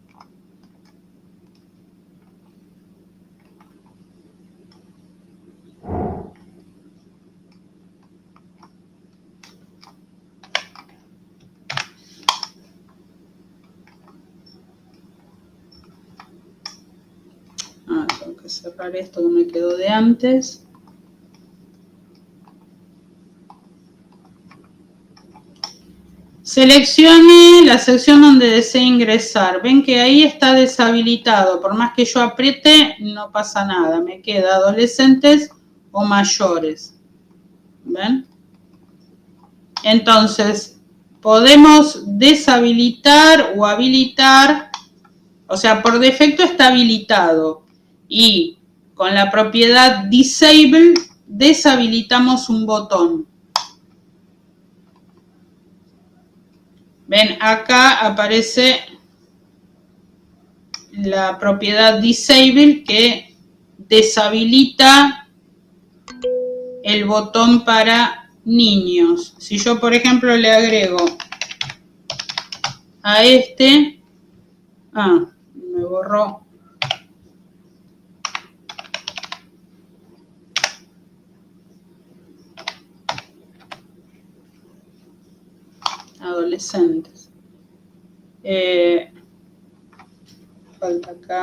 Tengo que cerrar esto que me quedó de antes. Seleccione la sección donde desee ingresar. Ven que ahí está deshabilitado. Por más que yo apriete, no pasa nada. Me queda adolescentes o mayores. ¿Ven? Entonces, podemos deshabilitar o habilitar. O sea, por defecto está habilitado. Y con la propiedad disable, deshabilitamos un botón. Ven, acá aparece la propiedad disable que deshabilita el botón para niños. Si yo, por ejemplo, le agrego a este, me borró. Adolescentes. Falta acá.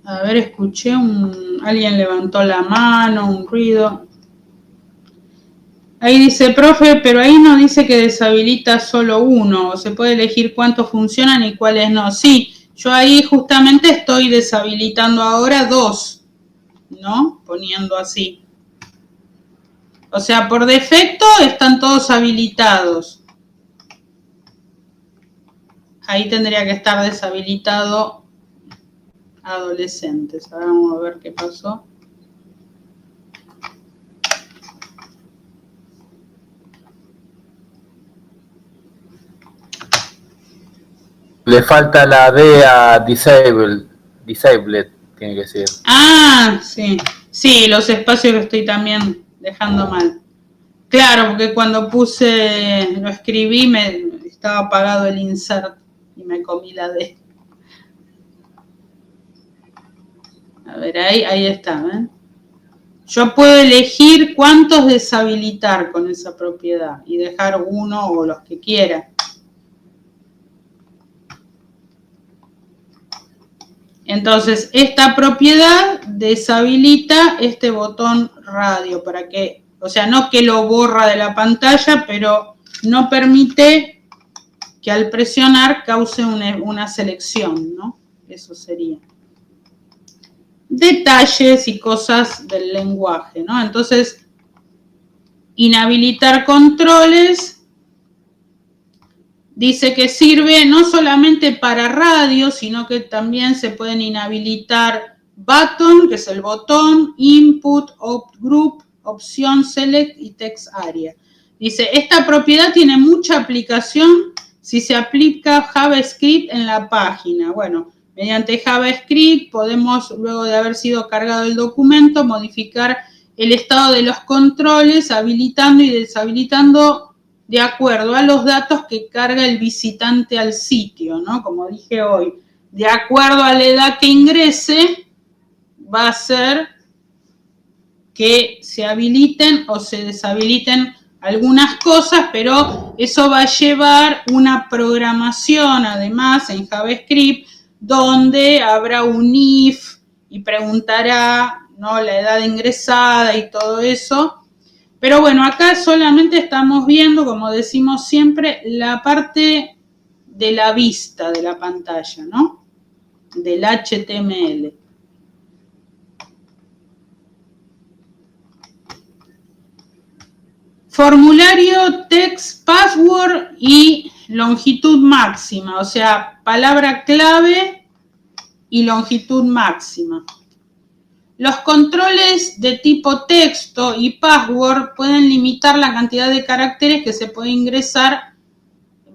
A ver, escuché alguien levantó la mano, un ruido. Ahí dice, profe, pero ahí no dice que deshabilita solo uno, o se puede elegir cuántos funcionan y cuáles no. Sí, yo ahí justamente estoy deshabilitando ahora 2, ¿no? Poniendo así. O sea, por defecto están todos habilitados. Ahí tendría que estar deshabilitado adolescentes. Ahora vamos a ver qué pasó. Le falta la D a disabled, tiene que ser. Ah, sí. Sí, los espacios lo estoy también dejando mal. Claro, porque cuando lo escribí, estaba apagado el insert y me comí la D. A ver, ahí está, ¿ven? Yo puedo elegir cuántos deshabilitar con esa propiedad y dejar uno o los que quiera. Entonces, esta propiedad deshabilita este botón radio para que, o sea, no que lo borra de la pantalla, pero no permite que al presionar cause una selección, ¿no? Eso sería. Detalles y cosas del lenguaje, ¿no? Entonces, inhabilitar controles dice que sirve no solamente para radio, sino que también se pueden inhabilitar button, que es el botón, input, opt group, opción select y text area. Dice, esta propiedad tiene mucha aplicación si se aplica JavaScript en la página. Bueno, mediante JavaScript podemos, luego de haber sido cargado el documento, modificar el estado de los controles, habilitando y deshabilitando de acuerdo a los datos que carga el visitante al sitio, ¿no? Como dije hoy, de acuerdo a la edad que ingrese, va a ser que se habiliten o se deshabiliten algunas cosas, pero eso va a llevar una programación, además, en JavaScript, donde habrá un if y preguntará, ¿no?, la edad ingresada y todo eso. Pero bueno, acá solamente estamos viendo, como decimos siempre, la parte de la vista de la pantalla, ¿no? Del HTML. Formulario, text, password y longitud máxima, o sea, palabra clave y longitud máxima. Los controles de tipo texto y password pueden limitar la cantidad de caracteres que se puede ingresar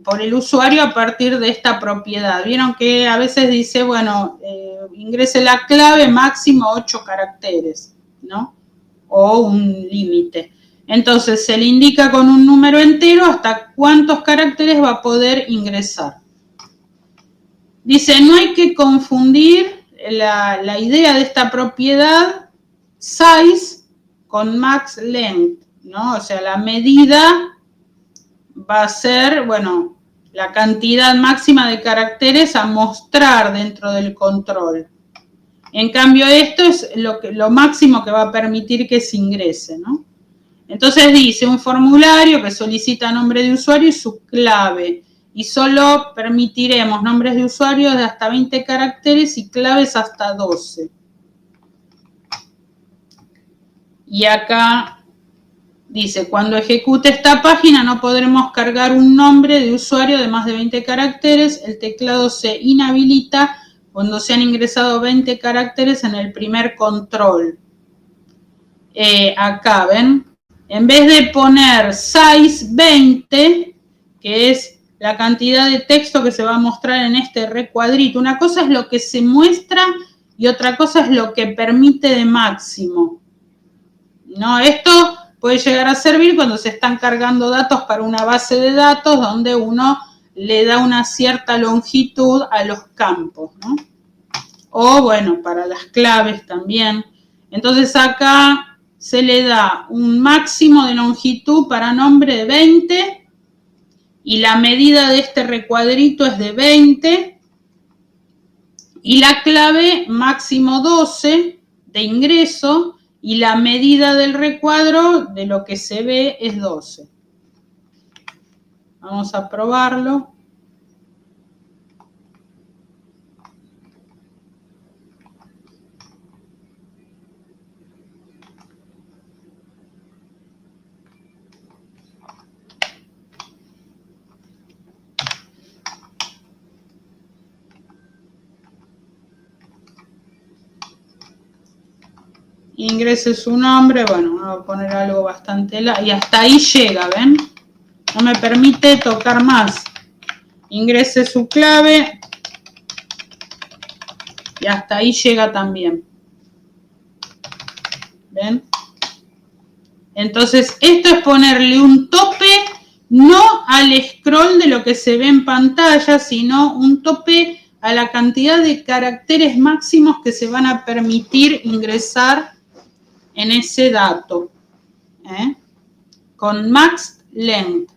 por el usuario a partir de esta propiedad. Vieron que a veces dice, bueno, ingrese la clave máximo 8 caracteres, ¿no? O un límite. Entonces se le indica con un número entero hasta cuántos caracteres va a poder ingresar. Dice, no hay que confundir la idea de esta propiedad size con max length, ¿no? O sea, la medida va a ser, bueno, la cantidad máxima de caracteres a mostrar dentro del control. En cambio, esto es lo máximo que va a permitir que se ingrese, ¿no? Entonces dice, un formulario que solicita nombre de usuario y su clave. Y solo permitiremos nombres de usuarios de hasta 20 caracteres y claves hasta 12. Y acá dice, cuando ejecute esta página no podremos cargar un nombre de usuario de más de 20 caracteres. El teclado se inhabilita cuando se han ingresado 20 caracteres en el primer control. Acá, ¿ven? En vez de poner size 20, que es la cantidad de texto que se va a mostrar en este recuadrito. Una cosa es lo que se muestra y otra cosa es lo que permite de máximo. ¿No? Esto puede llegar a servir cuando se están cargando datos para una base de datos donde uno le da una cierta longitud a los campos, ¿no? O, bueno, para las claves también. Entonces acá se le da un máximo de longitud para nombre de 20 y la medida de este recuadrito es de 20 y la clave máximo 12 de ingreso y la medida del recuadro de lo que se ve es 12. Vamos a probarlo. Ingrese su nombre, bueno, vamos a poner algo bastante largo, y hasta ahí llega, ¿ven? No me permite tocar más. Ingrese su clave, Y hasta ahí llega también. ¿Ven? Entonces, esto es ponerle un tope, no al scroll de lo que se ve en pantalla, sino un tope a la cantidad de caracteres máximos que se van a permitir ingresar en ese dato. Con max length.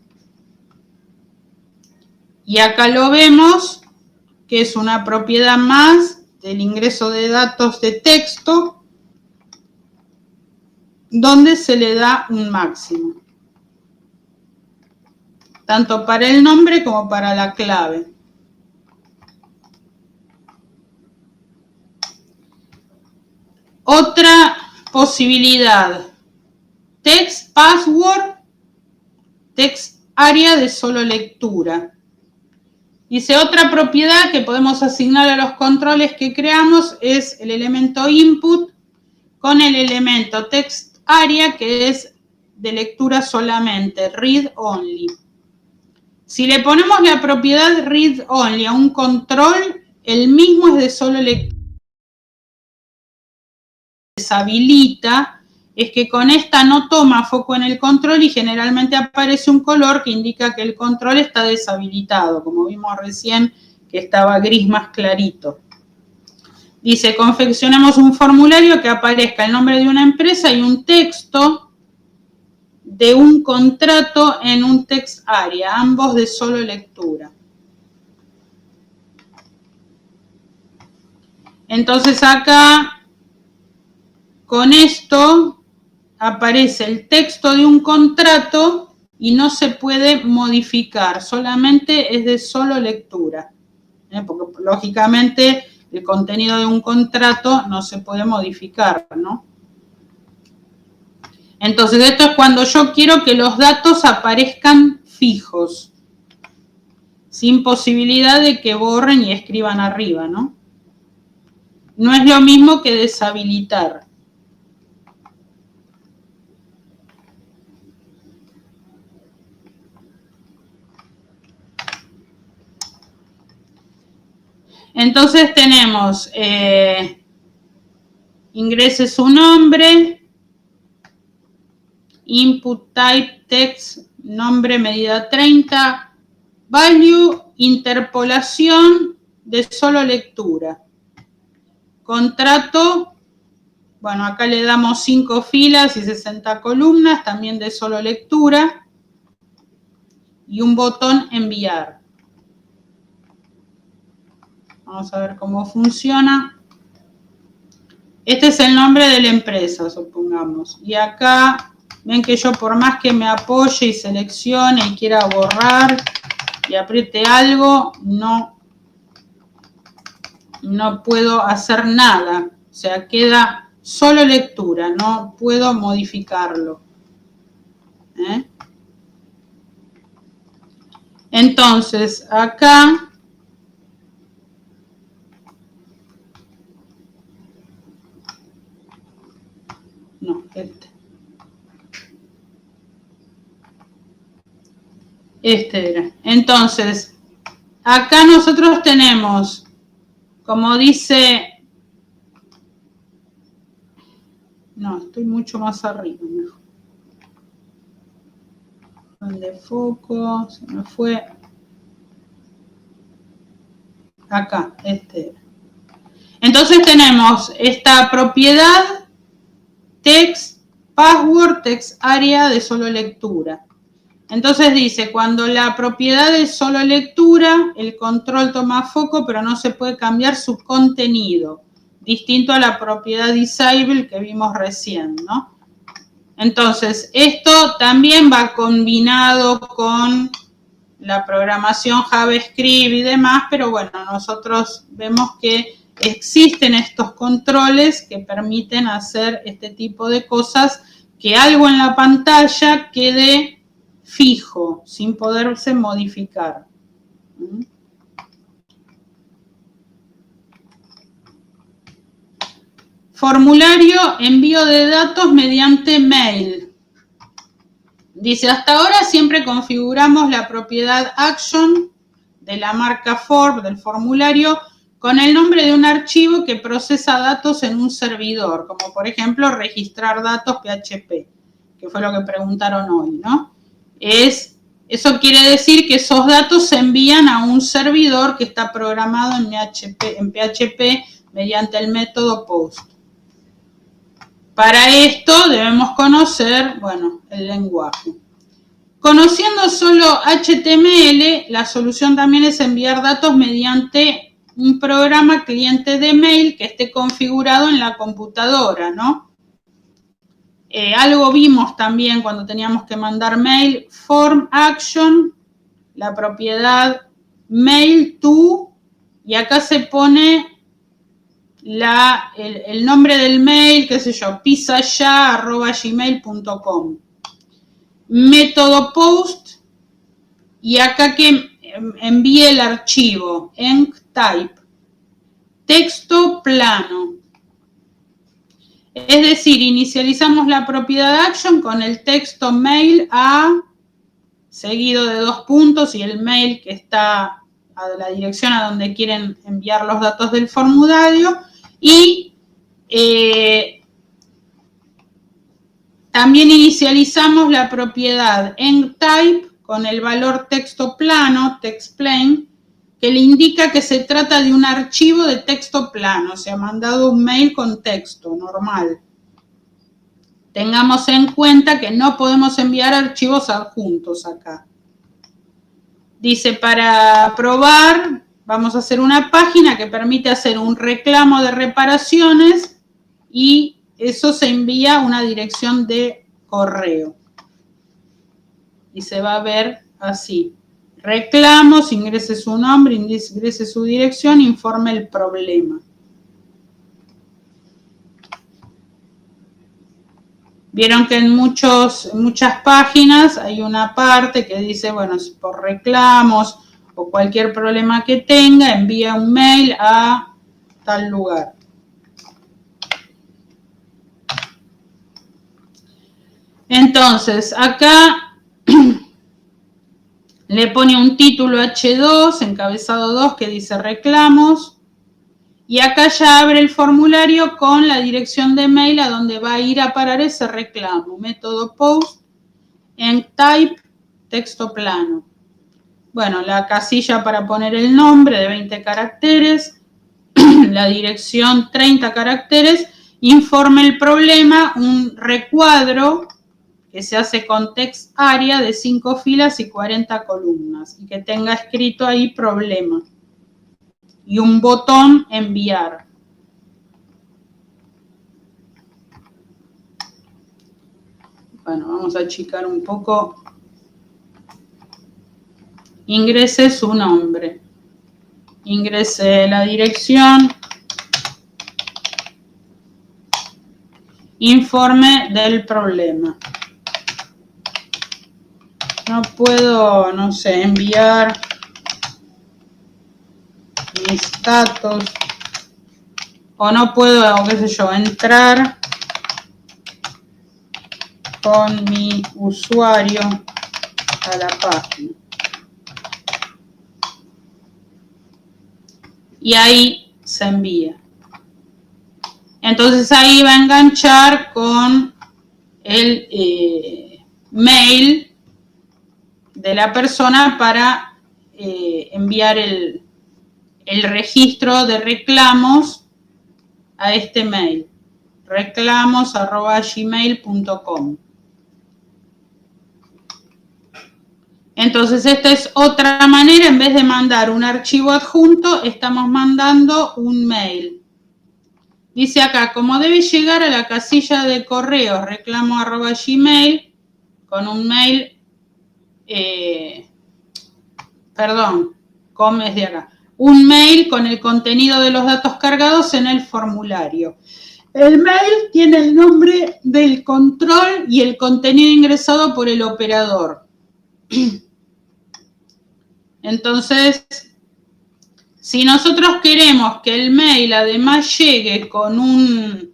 Y acá lo vemos, que es una propiedad más del ingreso de datos de texto, donde se le da un máximo, tanto para el nombre como para la clave. Otra posibilidad, text password, text área de solo lectura. Dice, otra propiedad que podemos asignar a los controles que creamos es el elemento input con el elemento text area, que es de lectura solamente, read only. Si le ponemos la propiedad read only a un control, el mismo es de solo lectura. Deshabilita, es que con esta no toma foco en el control y generalmente aparece un color que indica que el control está deshabilitado, como vimos recién que estaba gris más clarito. Dice, confeccionamos un formulario que aparezca el nombre de una empresa y un texto de un contrato en un text area, ambos de solo lectura. Entonces acá, con esto, aparece el texto de un contrato y no se puede modificar, solamente es de solo lectura. Porque lógicamente el contenido de un contrato no se puede modificar, ¿no? Entonces esto es cuando yo quiero que los datos aparezcan fijos, sin posibilidad de que borren y escriban arriba, ¿no? No es lo mismo que deshabilitar. Entonces tenemos, ingrese su nombre, input type text, nombre, medida 30, value, interpolación de solo lectura. Contrato, bueno, acá le damos 5 filas y 60 columnas, también de solo lectura. Y un botón enviar. Vamos a ver cómo funciona. Este es el nombre de la empresa, supongamos. Y acá, ven que yo por más que me apoye y seleccione y quiera borrar y apriete algo, no puedo hacer nada. O sea, queda solo lectura, no puedo modificarlo. Entonces, acá no, este era. Entonces, acá nosotros tenemos, como dice, no, estoy mucho más arriba, mejor. De foco, se me fue. Acá, este era. Entonces tenemos esta propiedad text password, text área de solo lectura. Entonces dice, cuando la propiedad es solo lectura, el control toma foco, pero no se puede cambiar su contenido, distinto a la propiedad disable que vimos recién, ¿no? Entonces, esto también va combinado con la programación JavaScript y demás, pero bueno, nosotros vemos que existen estos controles que permiten hacer este tipo de cosas, que algo en la pantalla quede fijo, sin poderse modificar. Formulario, envío de datos mediante mail. Dice, hasta ahora siempre configuramos la propiedad action de la marca form del formulario con el nombre de un archivo que procesa datos en un servidor, como por ejemplo registrar datos PHP, que fue lo que preguntaron hoy, ¿no? Eso quiere decir que esos datos se envían a un servidor que está programado en PHP mediante el método POST. Para esto debemos conocer, bueno, el lenguaje. Conociendo solo HTML, la solución también es enviar datos mediante un programa cliente de mail que esté configurado en la computadora, ¿no? Algo vimos también cuando teníamos que mandar mail, form action, la propiedad mail to, y acá se pone el nombre del mail, qué sé yo, pisaya@gmail.com. Método post, y acá que envíe el archivo enctype, texto plano. Es decir, inicializamos la propiedad action con el texto mail a, seguido de 2 puntos, y el mail que está a la dirección a donde quieren enviar los datos del formulario, y también inicializamos la propiedad enctype con el valor texto plano, text plain, que le indica que se trata de un archivo de texto plano, o sea, mandado un mail con texto normal. Tengamos en cuenta que no podemos enviar archivos adjuntos acá. Dice, para probar, vamos a hacer una página que permite hacer un reclamo de reparaciones y eso se envía a una dirección de correo. Y se va a ver así. Reclamos, ingrese su nombre, ingrese su dirección, informe el problema. Vieron que en muchas páginas hay una parte que dice, bueno, por reclamos o cualquier problema que tenga, envía un mail a tal lugar. Entonces, acá le pone un título H2, encabezado 2, que dice reclamos. Y acá ya abre el formulario con la dirección de mail a donde va a ir a parar ese reclamo. Método post, enctype, texto plano. Bueno, la casilla para poner el nombre de 20 caracteres, la dirección 30 caracteres, informe el problema, un recuadro que se hace con text area de 5 filas y 40 columnas y que tenga escrito ahí problema. Y un botón enviar. Bueno, vamos a achicar un poco. Ingrese su nombre. Ingrese la dirección. Informe del problema. No puedo, no sé, enviar mis datos, o no puedo, qué sé yo, entrar con mi usuario a la página. Y ahí se envía. Entonces ahí va a enganchar con el mail de la persona para enviar el registro de reclamos a este mail, reclamos@gmail.com. Entonces esta es otra manera, en vez de mandar un archivo adjunto, estamos mandando un mail. Dice acá, como debe llegar a la casilla de correo reclamo@gmail con un mail, desde acá, un mail con el contenido de los datos cargados en el formulario. El mail tiene el nombre del control y el contenido ingresado por el operador. Entonces, si nosotros queremos que el mail además llegue con un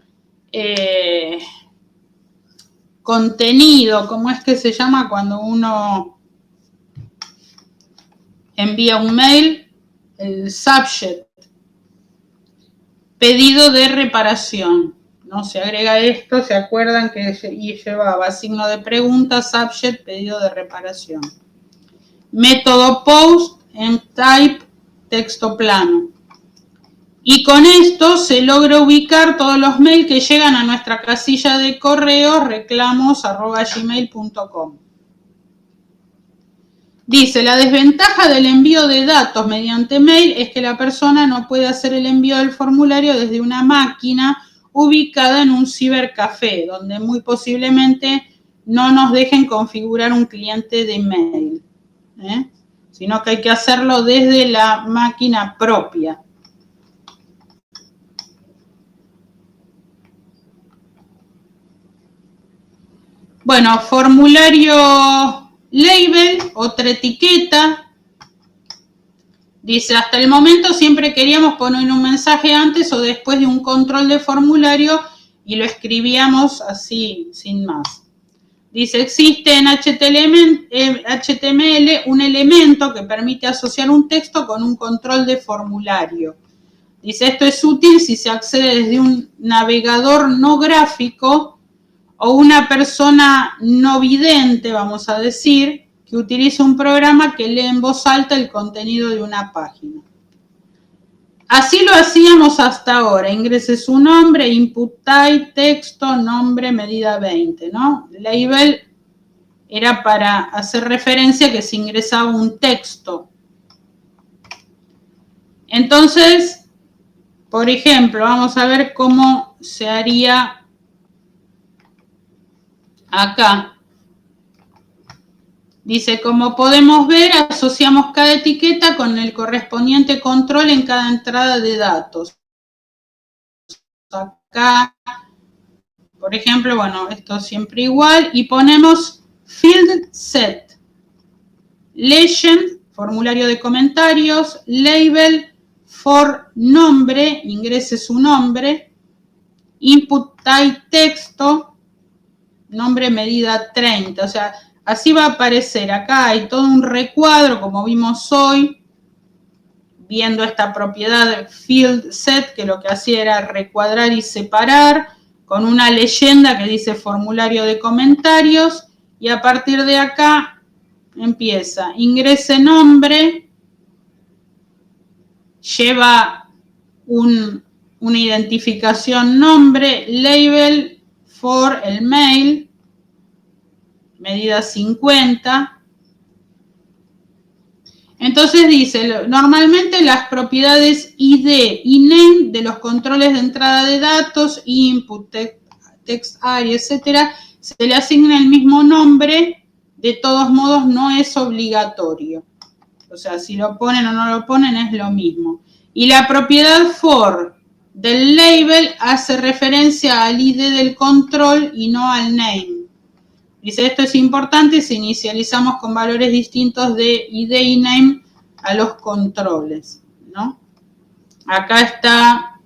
contenido, ¿cómo es que se llama cuando uno envía un mail? El subject. pedido de reparación. ¿No? Se agrega esto, ¿se acuerdan que llevaba signo de pregunta, subject, pedido de reparación? Método post en type, texto plano. Y con esto se logra ubicar todos los mails que llegan a nuestra casilla de correo reclamos@gmail.com. Dice, la desventaja del envío de datos mediante mail es que la persona no puede hacer el envío del formulario desde una máquina ubicada en un cibercafé, donde muy posiblemente no nos dejen configurar un cliente de mail, sino que hay que hacerlo desde la máquina propia. Bueno, formulario label, otra etiqueta. Dice, hasta el momento siempre queríamos poner un mensaje antes o después de un control de formulario y lo escribíamos así, sin más. Dice, existe en HTML un elemento que permite asociar un texto con un control de formulario. Dice, esto es útil si se accede desde un navegador no gráfico o una persona no vidente, vamos a decir, que utiliza un programa que lee en voz alta el contenido de una página. Así lo hacíamos hasta ahora. Ingrese su nombre, input type, texto, nombre, medida 20, ¿no? Label era para hacer referencia a que se ingresaba un texto. Entonces, por ejemplo, vamos a ver cómo se haría acá. Dice, como podemos ver, asociamos cada etiqueta con el correspondiente control en cada entrada de datos. Acá, por ejemplo, bueno, esto siempre igual, y ponemos field set, legend, formulario de comentarios, label, for nombre, ingrese su nombre, input type texto, nombre medida 30, o sea, así va a aparecer. Acá hay todo un recuadro, como vimos hoy, viendo esta propiedad field set, que lo que hacía era recuadrar y separar, con una leyenda que dice formulario de comentarios, y a partir de acá empieza, ingrese nombre, lleva una identificación nombre, label for el mail, medida 50. Entonces dice, normalmente las propiedades ID y name de los controles de entrada de datos, input, text array, etcétera, se le asigna el mismo nombre, de todos modos no es obligatorio. O sea, si lo ponen o no lo ponen es lo mismo. Y la propiedad for del label hace referencia al ID del control y no al name. Dice, esto es importante si inicializamos con valores distintos de ID y name a los controles, ¿no? Acá está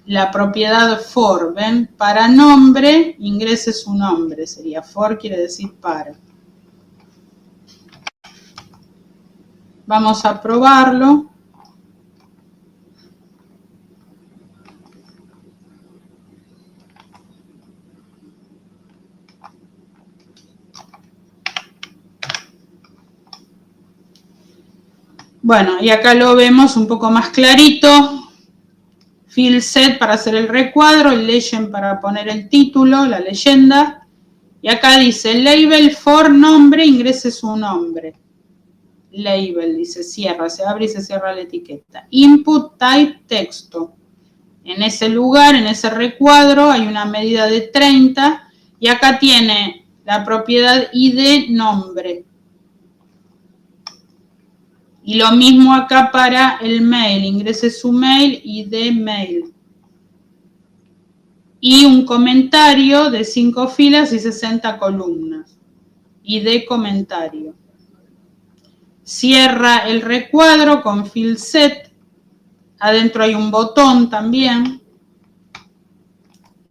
la propiedad for, ¿ven? Para nombre, ingrese su nombre, sería for, quiere decir para. Vamos a probarlo. Bueno, y acá lo vemos un poco más clarito. Field set para hacer el recuadro, el legend para poner el título, la leyenda. Y acá dice label for nombre, ingrese su nombre. Label, dice, cierra, se abre y se cierra la etiqueta. Input type texto. En ese lugar, en ese recuadro, hay una medida de 30 y acá tiene la propiedad ID nombre. Y lo mismo acá para el mail, ingrese su mail, ID mail. Y un comentario de 5 filas y 60 columnas. ID comentario. Cierra el recuadro con field set. Adentro hay un botón también.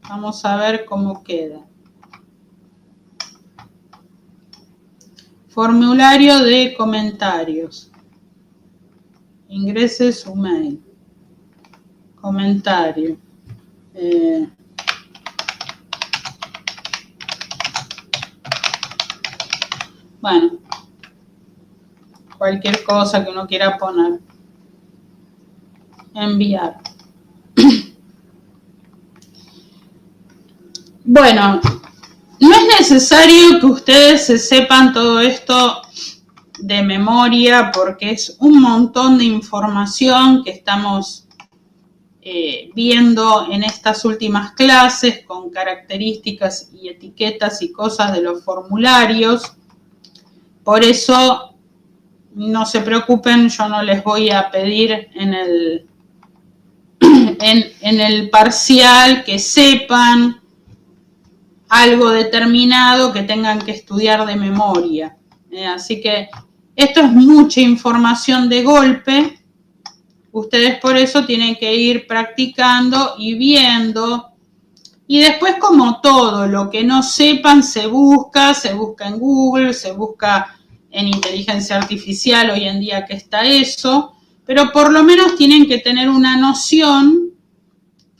Vamos a ver cómo queda. Formulario de comentarios. Ingrese su mail. comentario. Bueno, cualquier cosa que uno quiera poner. Enviar. Bueno, no es necesario que ustedes se sepan todo esto de memoria porque es un montón de información que estamos viendo en estas últimas clases con características y etiquetas y cosas de los formularios. Por eso, no se preocupen, yo no les voy a pedir en el parcial que sepan algo determinado que tengan que estudiar de memoria. Así que esto es mucha información de golpe. Ustedes por eso tienen que ir practicando y viendo. Y después, como todo, lo que no sepan se busca en Google, se busca en inteligencia artificial, hoy en día que está eso, pero por lo menos tienen que tener una noción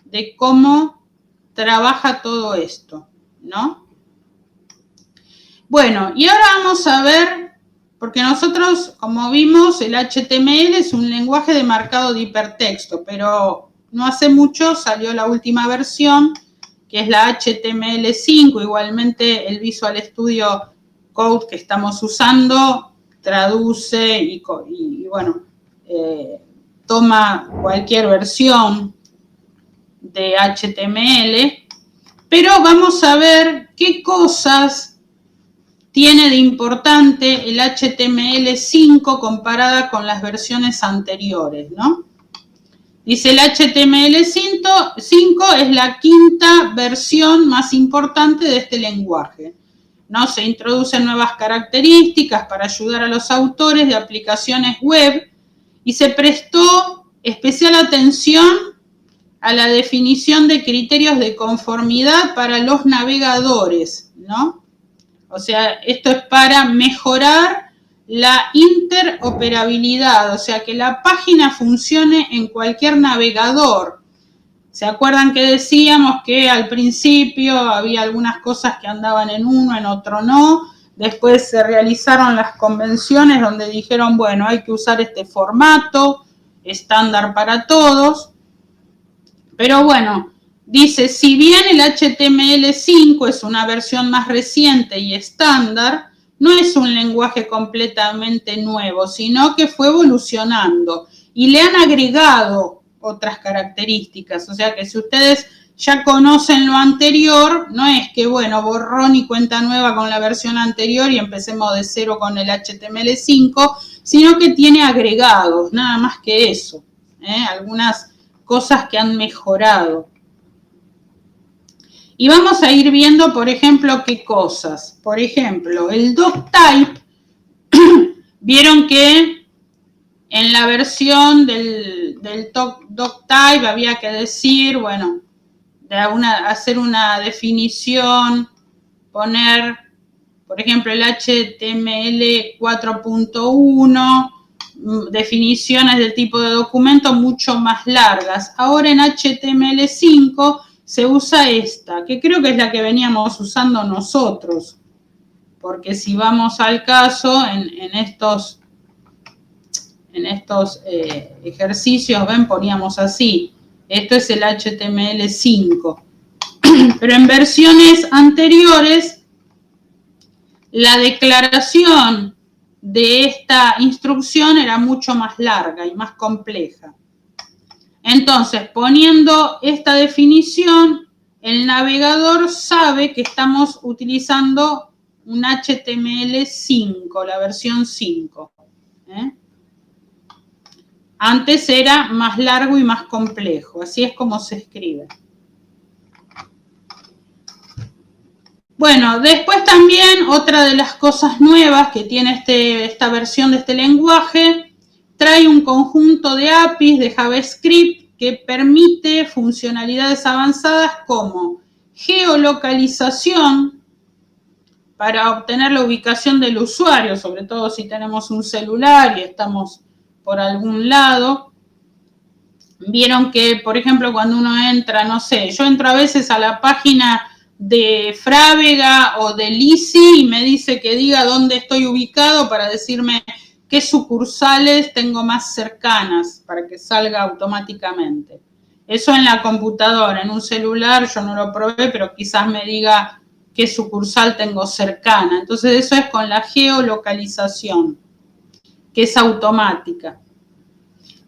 de cómo trabaja todo esto, ¿no? Bueno, y ahora vamos a ver, porque nosotros, como vimos, el HTML es un lenguaje de marcado de hipertexto, pero no hace mucho salió la última versión, que es la HTML5, igualmente el Visual Studio Code que estamos usando traduce y bueno, toma cualquier versión de HTML, pero vamos a ver qué cosas tiene de importante el HTML5 comparada con las versiones anteriores, ¿no? Dice el HTML5 es la quinta versión más importante de este lenguaje, ¿no? Se introducen nuevas características para ayudar a los autores de aplicaciones web y se prestó especial atención a la definición de criterios de conformidad para los navegadores, ¿no? O sea, esto es para mejorar la interoperabilidad, o sea, que la página funcione en cualquier navegador. ¿Se acuerdan que decíamos que al principio había algunas cosas que andaban en uno, en otro no? Después se realizaron las convenciones donde dijeron, bueno, hay que usar este formato estándar para todos. Pero bueno, dice, si bien el HTML5 es una versión más reciente y estándar, no es un lenguaje completamente nuevo, sino que fue evolucionando y le han agregado otras características. O sea que si ustedes ya conocen lo anterior, no es que, bueno, borrón y cuenta nueva con la versión anterior y empecemos de cero con el HTML5, sino que tiene agregados, nada más que eso. Algunas cosas que han mejorado. Y vamos a ir viendo, por ejemplo, qué cosas. Por ejemplo, el doctype, vieron que en la versión del doctype había que decir, bueno, hacer una definición, poner, por ejemplo, el HTML 4.1, definiciones del tipo de documento mucho más largas. Ahora en HTML5 se usa esta, que creo que es la que veníamos usando nosotros, porque si vamos al caso, en estos ejercicios, ven, poníamos así, esto es el HTML5, pero en versiones anteriores, la declaración de esta instrucción era mucho más larga y más compleja. Entonces, poniendo esta definición, el navegador sabe que estamos utilizando un HTML5, la versión 5. Antes era más largo y más complejo, así es como se escribe. Bueno, después también otra de las cosas nuevas que tiene esta versión de este lenguaje, trae un conjunto de APIs de JavaScript que permite funcionalidades avanzadas como geolocalización para obtener la ubicación del usuario, sobre todo si tenemos un celular y estamos por algún lado. Vieron que, por ejemplo, cuando uno entra, no sé, yo entro a veces a la página de Frávega o de Lisi y me dice que diga dónde estoy ubicado para decirme qué sucursales tengo más cercanas para que salga automáticamente. Eso en la computadora, en un celular yo no lo probé, pero quizás me diga qué sucursal tengo cercana. Entonces eso es con la geolocalización, que es automática.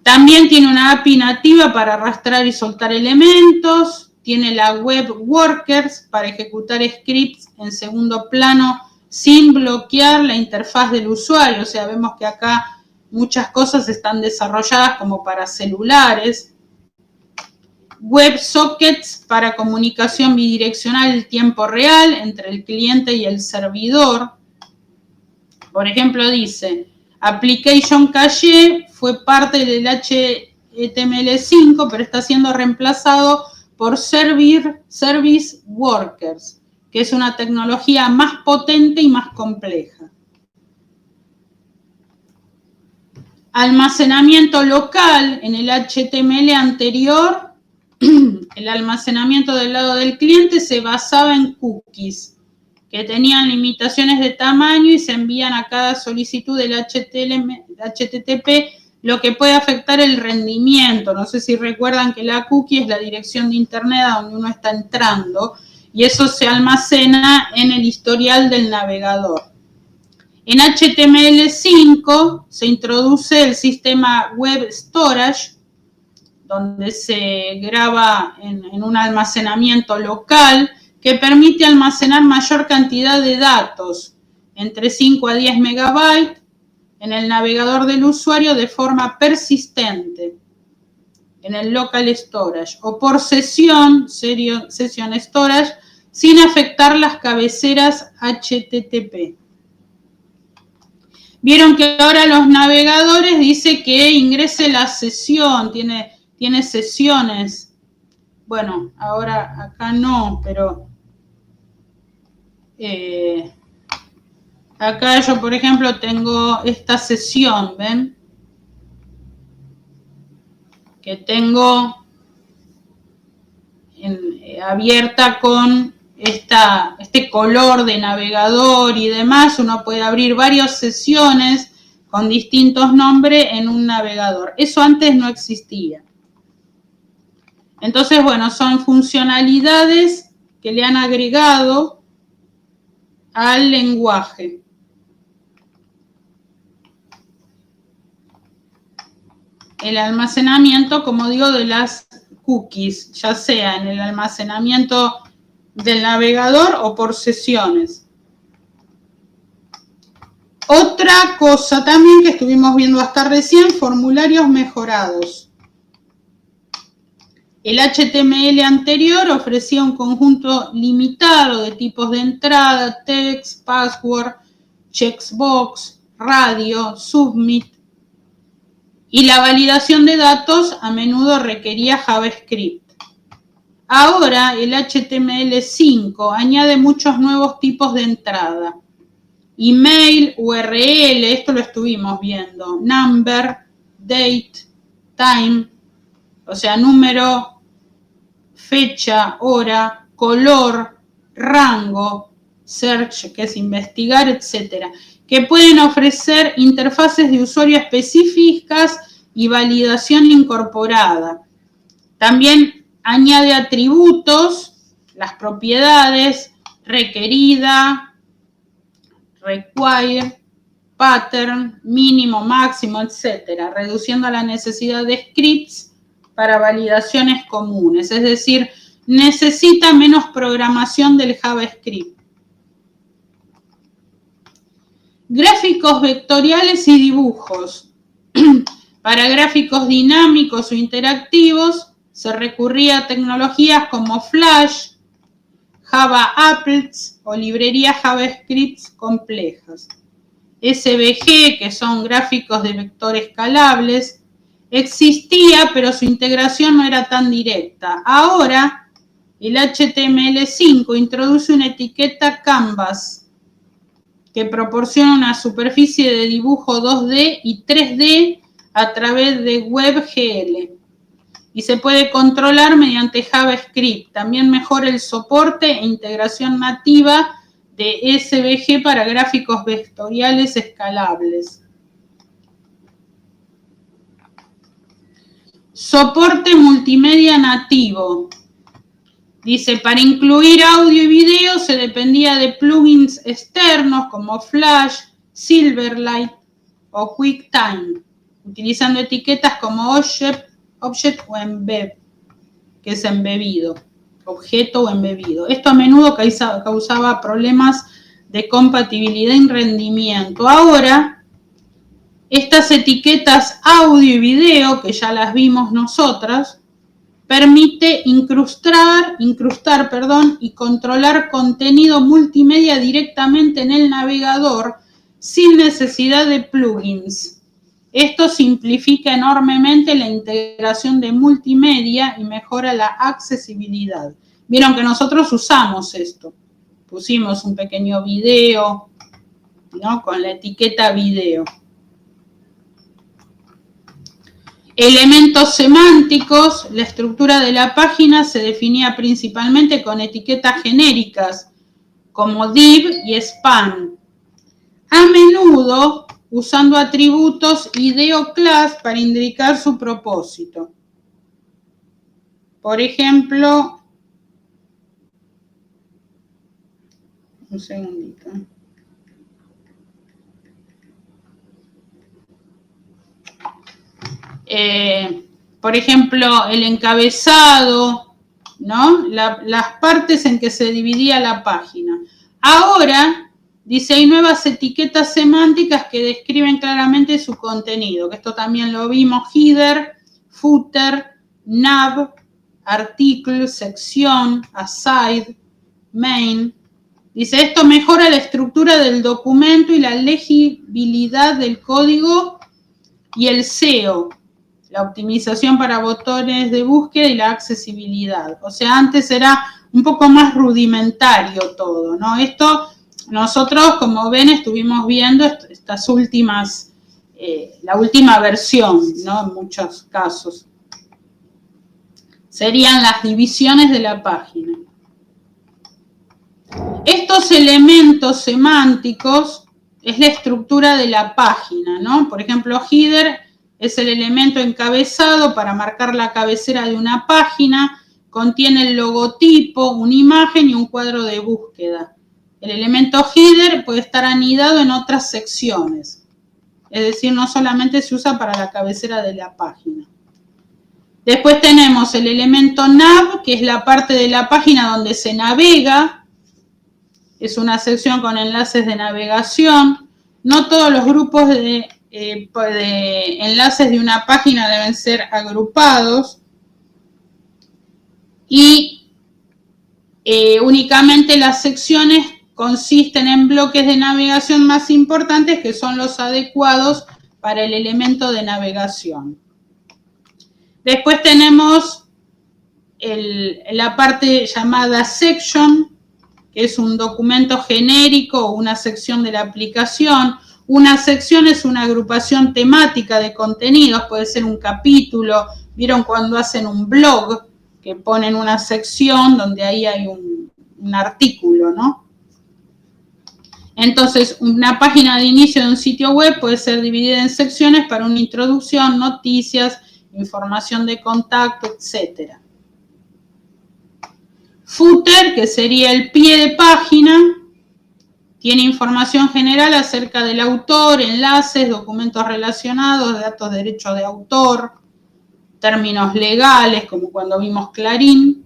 También tiene una API nativa para arrastrar y soltar elementos, tiene la Web Workers para ejecutar scripts en segundo plano sin bloquear la interfaz del usuario. O sea, vemos que acá muchas cosas están desarrolladas como para celulares. WebSockets para comunicación bidireccional en tiempo real entre el cliente y el servidor. Por ejemplo, dice, Application Cache fue parte del HTML5, pero está siendo reemplazado por Service Workers, que es una tecnología más potente y más compleja. Almacenamiento local en el HTML anterior, el almacenamiento del lado del cliente se basaba en cookies, que tenían limitaciones de tamaño y se envían a cada solicitud del HTTP, lo que puede afectar el rendimiento. No sé si recuerdan que la cookie es la dirección de internet a donde uno está entrando y eso se almacena en el historial del navegador. En HTML5 se introduce el sistema Web Storage, donde se graba en un almacenamiento local que permite almacenar mayor cantidad de datos, entre 5 a 10 megabytes, en el navegador del usuario de forma persistente, en el local storage, o por session storage, sin afectar las cabeceras HTTP. Vieron que ahora los navegadores dice que ingrese la sesión, tiene sesiones. Bueno, ahora acá no, pero acá yo, por ejemplo, tengo esta sesión, ¿ven? Que tengo abierta con este color de navegador y demás. Uno puede abrir varias sesiones con distintos nombres en un navegador. Eso antes no existía. Entonces, bueno, son funcionalidades que le han agregado al lenguaje. El almacenamiento, como digo, de las cookies, ya sea en el almacenamiento del navegador o por sesiones. Otra cosa también que estuvimos viendo hasta recién, formularios mejorados. El HTML anterior ofrecía un conjunto limitado de tipos de entrada, text, password, checkbox, radio, submit, y la validación de datos a menudo requería JavaScript. Ahora el HTML5 añade muchos nuevos tipos de entrada. Email, URL, esto lo estuvimos viendo, number, date, time, o sea, número, fecha, hora, color, rango, search, que es investigar, etcétera, que pueden ofrecer interfaces de usuario específicas y validación incorporada. También añade atributos, las propiedades, requerida, require, pattern, mínimo, máximo, etcétera, reduciendo la necesidad de scripts para validaciones comunes, es decir, necesita menos programación del JavaScript. Gráficos vectoriales y dibujos. Para gráficos dinámicos o interactivos se recurría a tecnologías como Flash, Java Applets o librerías JavaScript complejas. SVG, que son gráficos de vector escalables, existía, pero su integración no era tan directa. Ahora, el HTML5 introduce una etiqueta Canvas que proporciona una superficie de dibujo 2D y 3D a través de WebGL. y se puede controlar mediante JavaScript. También mejora el soporte e integración nativa de SVG para gráficos vectoriales escalables. Soporte multimedia nativo. Dice, para incluir audio y video se dependía de plugins externos como Flash, Silverlight o QuickTime, utilizando etiquetas como object o embed, que es embebido, objeto o embebido. Esto a menudo causaba problemas de compatibilidad y rendimiento. Ahora, estas etiquetas audio y video, que ya las vimos nosotras, permite incrustar y controlar contenido multimedia directamente en el navegador sin necesidad de plugins. Esto simplifica enormemente la integración de multimedia y mejora la accesibilidad. Vieron que nosotros usamos esto. Pusimos un pequeño video, ¿no? Con la etiqueta video. Elementos semánticos. La estructura de la página se definía principalmente con etiquetas genéricas como div y span. A menudo usando atributos id o class para indicar su propósito. Por ejemplo, un segundito. Por ejemplo, el encabezado, ¿no? Las partes en que se dividía la página. Ahora, dice, hay nuevas etiquetas semánticas que describen claramente su contenido, que esto también lo vimos: header, footer, nav, article, sección, aside, main. Dice, esto mejora la estructura del documento y la legibilidad del código y el SEO, la optimización para botones de búsqueda y la accesibilidad. O sea, antes era un poco más rudimentario todo, ¿no? Esto nosotros, como ven, estuvimos viendo estas últimas, la última versión, ¿no? En muchos casos. Serían las divisiones de la página. Estos elementos semánticos es la estructura de la página, ¿no? Por ejemplo, header es el elemento encabezado para marcar la cabecera de una página, contiene el logotipo, una imagen y un cuadro de búsqueda. El elemento header puede estar anidado en otras secciones, es decir, no solamente se usa para la cabecera de la página. Después tenemos el elemento nav, que es la parte de la página donde se navega, es una sección con enlaces de navegación. No todos los grupos de enlaces de una página deben ser agrupados y únicamente las secciones consisten en bloques de navegación más importantes, que son los adecuados para el elemento de navegación. Después tenemos la parte llamada section, que es un documento genérico o una sección de la aplicación. Una sección es una agrupación temática de contenidos, puede ser un capítulo. ¿Vieron cuando hacen un blog? Que ponen una sección donde ahí hay un artículo, ¿no? Entonces, una página de inicio de un sitio web puede ser dividida en secciones para una introducción, noticias, información de contacto, etc. Footer, que sería el pie de página, tiene información general acerca del autor, enlaces, documentos relacionados, datos de derecho de autor, términos legales, como cuando vimos Clarín.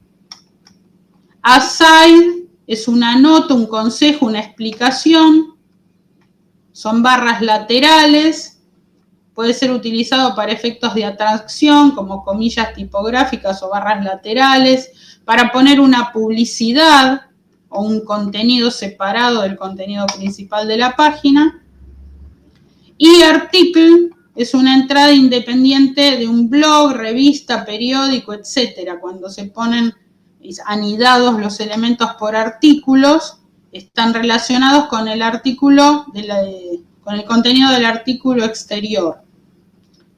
Aside es una nota, un consejo, una explicación. Son barras laterales. Puede ser utilizado para efectos de atracción, como comillas tipográficas o barras laterales, para poner una publicidad o un contenido separado del contenido principal de la página. Y article es una entrada independiente de un blog, revista, periódico, etc. Cuando se ponen anidados los elementos por artículos, están relacionados con el artículo con el contenido del artículo exterior.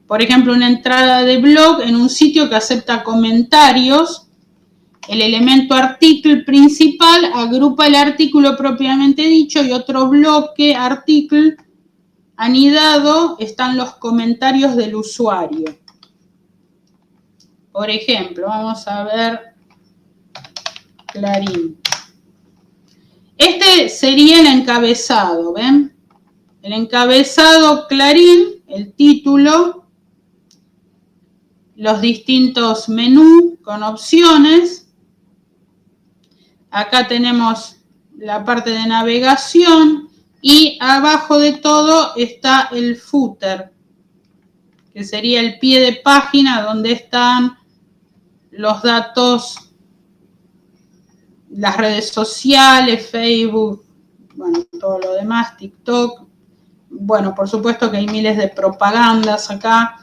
Por ejemplo, una entrada de blog en un sitio que acepta comentarios. El elemento artículo principal agrupa el artículo propiamente dicho y otro bloque artículo anidado están los comentarios del usuario. Por ejemplo, vamos a ver Clarín. Este sería el encabezado, ¿ven? El encabezado Clarín, el título, los distintos menús con opciones. Acá tenemos la parte de navegación y abajo de todo está el footer, que sería el pie de página donde están los datos, las redes sociales, Facebook, bueno, todo lo demás, TikTok. Bueno, por supuesto que hay miles de propagandas acá.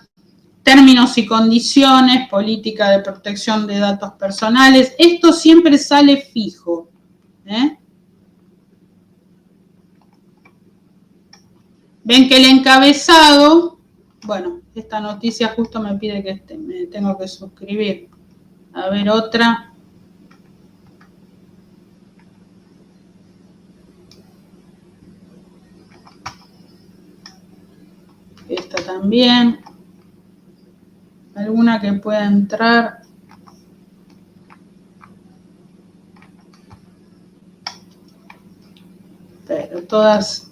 Términos y condiciones, política de protección de datos personales. Esto siempre sale fijo. Ven que el encabezado, bueno, esta noticia justo me pide que me tengo que suscribir. A ver, otra. Esta también. Alguna que pueda entrar. Pero todas.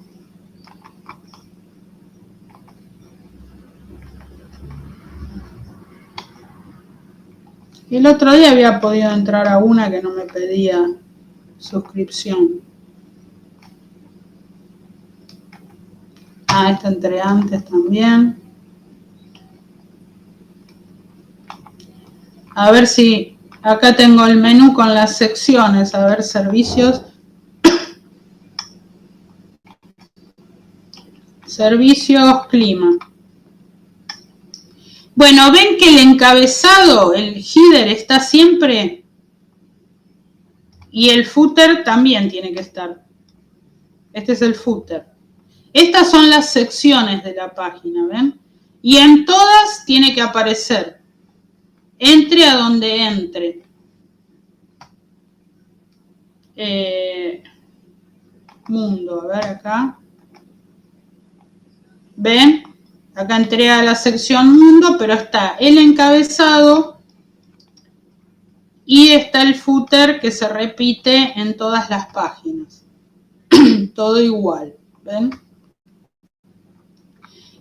El otro día había podido entrar a una que no me pedía suscripción. Ah, esta entré antes también. A ver si acá tengo el menú con las secciones. A ver, servicios. Servicios, clima. Bueno, ven que el encabezado, el header está siempre y el footer también tiene que estar. Este es el footer. Estas son las secciones de la página, ¿ven? Y en todas tiene que aparecer. Entre a donde entre. Mundo, a ver acá. ¿Ven? Acá entré a la sección mundo, pero está el encabezado y está el footer que se repite en todas las páginas. Todo igual, ¿ven?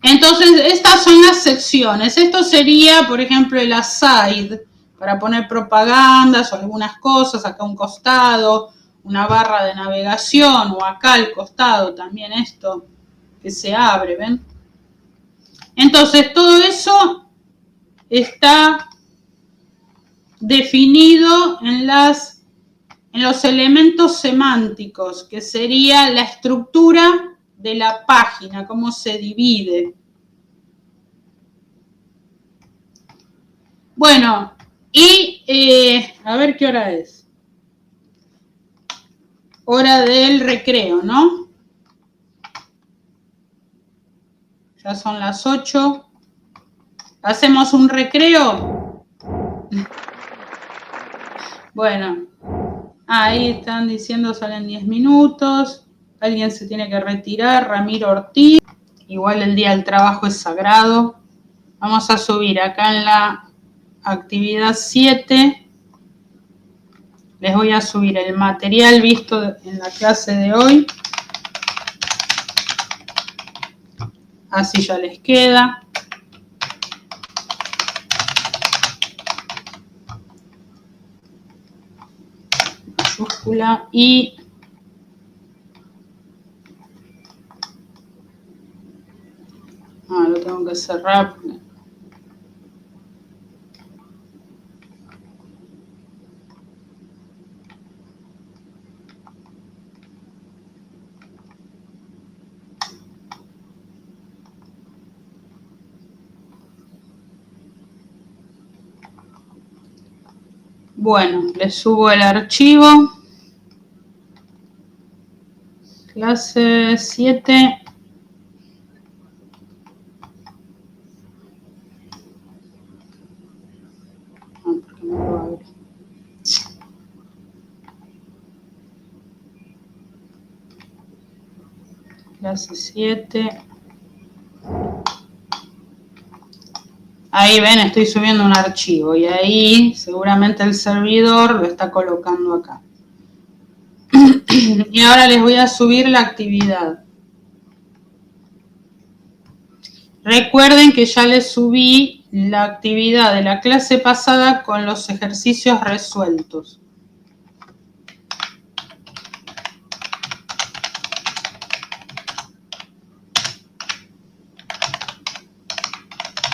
Entonces, estas son las secciones. Esto sería, por ejemplo, el aside, para poner propagandas o algunas cosas, acá un costado, una barra de navegación, o acá al costado también esto que se abre, ¿ven? Entonces, todo eso está definido en los elementos semánticos, que sería la estructura de la página, cómo se divide. Bueno, y a ver qué hora es. Hora del recreo, ¿no? Ya son las 8. ¿Hacemos un recreo? Bueno, ahí están diciendo salen 10 minutos. Alguien se tiene que retirar, Ramiro Ortiz. Igual el día del trabajo es sagrado. Vamos a subir acá en la actividad 7. Les voy a subir el material visto en la clase de hoy. Así ya les queda. Mayúscula y lo tengo que cerrar porque... Bueno, les subo el archivo. Clase 7. Clase 7. Ahí ven, estoy subiendo un archivo y ahí seguramente el servidor lo está colocando acá. Y ahora les voy a subir la actividad. Recuerden que ya les subí la actividad de la clase pasada con los ejercicios resueltos.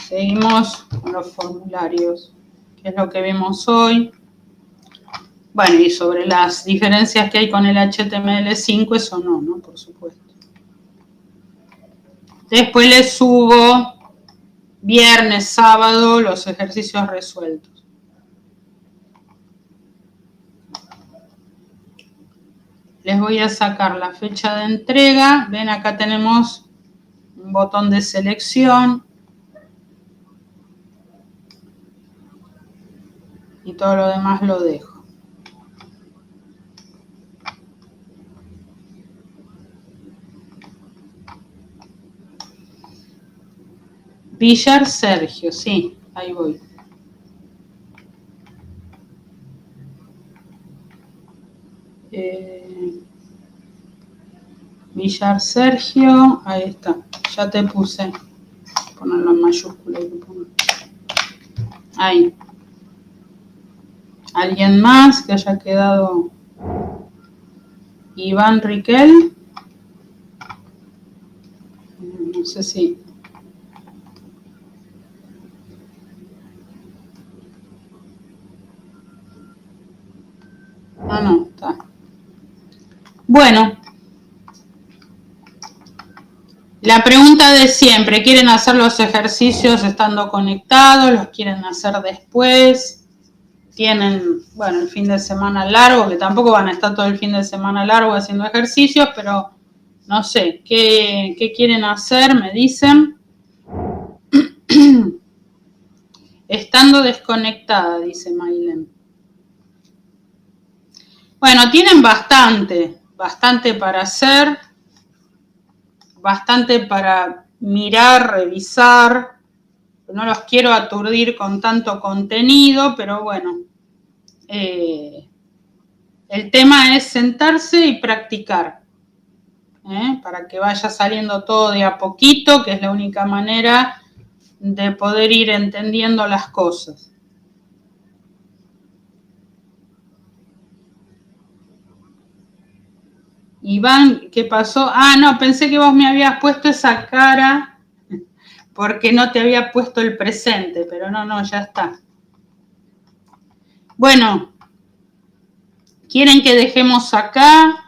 Seguimos con los formularios, que es lo que vimos hoy. Bueno, y sobre las diferencias que hay con el HTML5, eso no, por supuesto. Después les subo viernes, sábado, los ejercicios resueltos. Les voy a sacar la fecha de entrega. Ven, acá tenemos un botón de selección. Y todo lo demás lo dejo. Villar Sergio, sí, ahí voy. Villar Sergio, ahí está, ya te puse. Ponerlo en mayúscula. Ahí. ¿Alguien más que haya quedado? Iván Riquel. No sé si... No, está. Bueno. La pregunta de siempre, ¿quieren hacer los ejercicios estando conectados? ¿Los quieren hacer después? Tienen, bueno, el fin de semana largo, que tampoco van a estar todo el fin de semana largo haciendo ejercicios, pero no sé, ¿qué quieren hacer? Me dicen. Estando desconectada, dice Maylen. Bueno, tienen bastante para hacer, bastante para mirar, revisar. No los quiero aturdir con tanto contenido, pero bueno, el tema es sentarse y practicar, para que vaya saliendo todo de a poquito, que es la única manera de poder ir entendiendo las cosas. Iván, ¿qué pasó? Ah, no, pensé que vos me habías puesto esa cara porque no te había puesto el presente, pero no, ya está. Bueno, ¿quieren que dejemos acá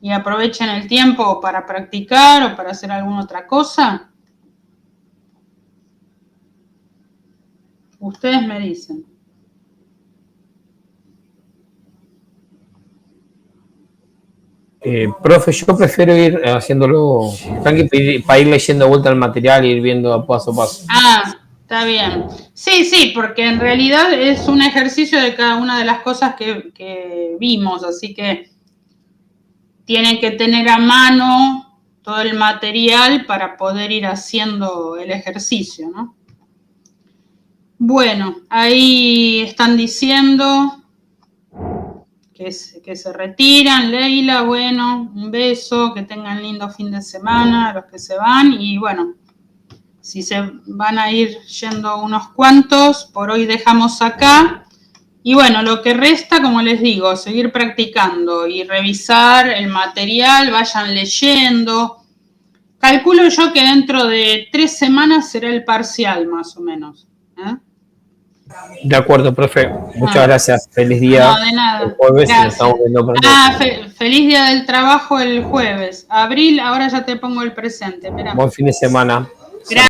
y aprovechen el tiempo para practicar o para hacer alguna otra cosa? Ustedes me dicen. Profe, yo prefiero ir haciéndolo tranqui para ir leyendo de vuelta el material e ir viendo paso a paso. Ah, está bien. Sí, porque en realidad es un ejercicio de cada una de las cosas que vimos, así que tienen que tener a mano todo el material para poder ir haciendo el ejercicio, ¿no? Bueno, ahí están diciendo que se retiran. Leila, bueno, un beso, que tengan lindo fin de semana los que se van y bueno, si se van a ir yendo unos cuantos, por hoy dejamos acá. Y bueno, lo que resta, como les digo, seguir practicando y revisar el material, vayan leyendo. Calculo yo que dentro de 3 semanas será el parcial, más o menos. De acuerdo, profe. Muchas gracias. Feliz día. No, de nada. El jueves nos estamos viendo pronto. Feliz día del trabajo el jueves. Abril, ahora ya te pongo el presente. Esperá. Buen fin de semana.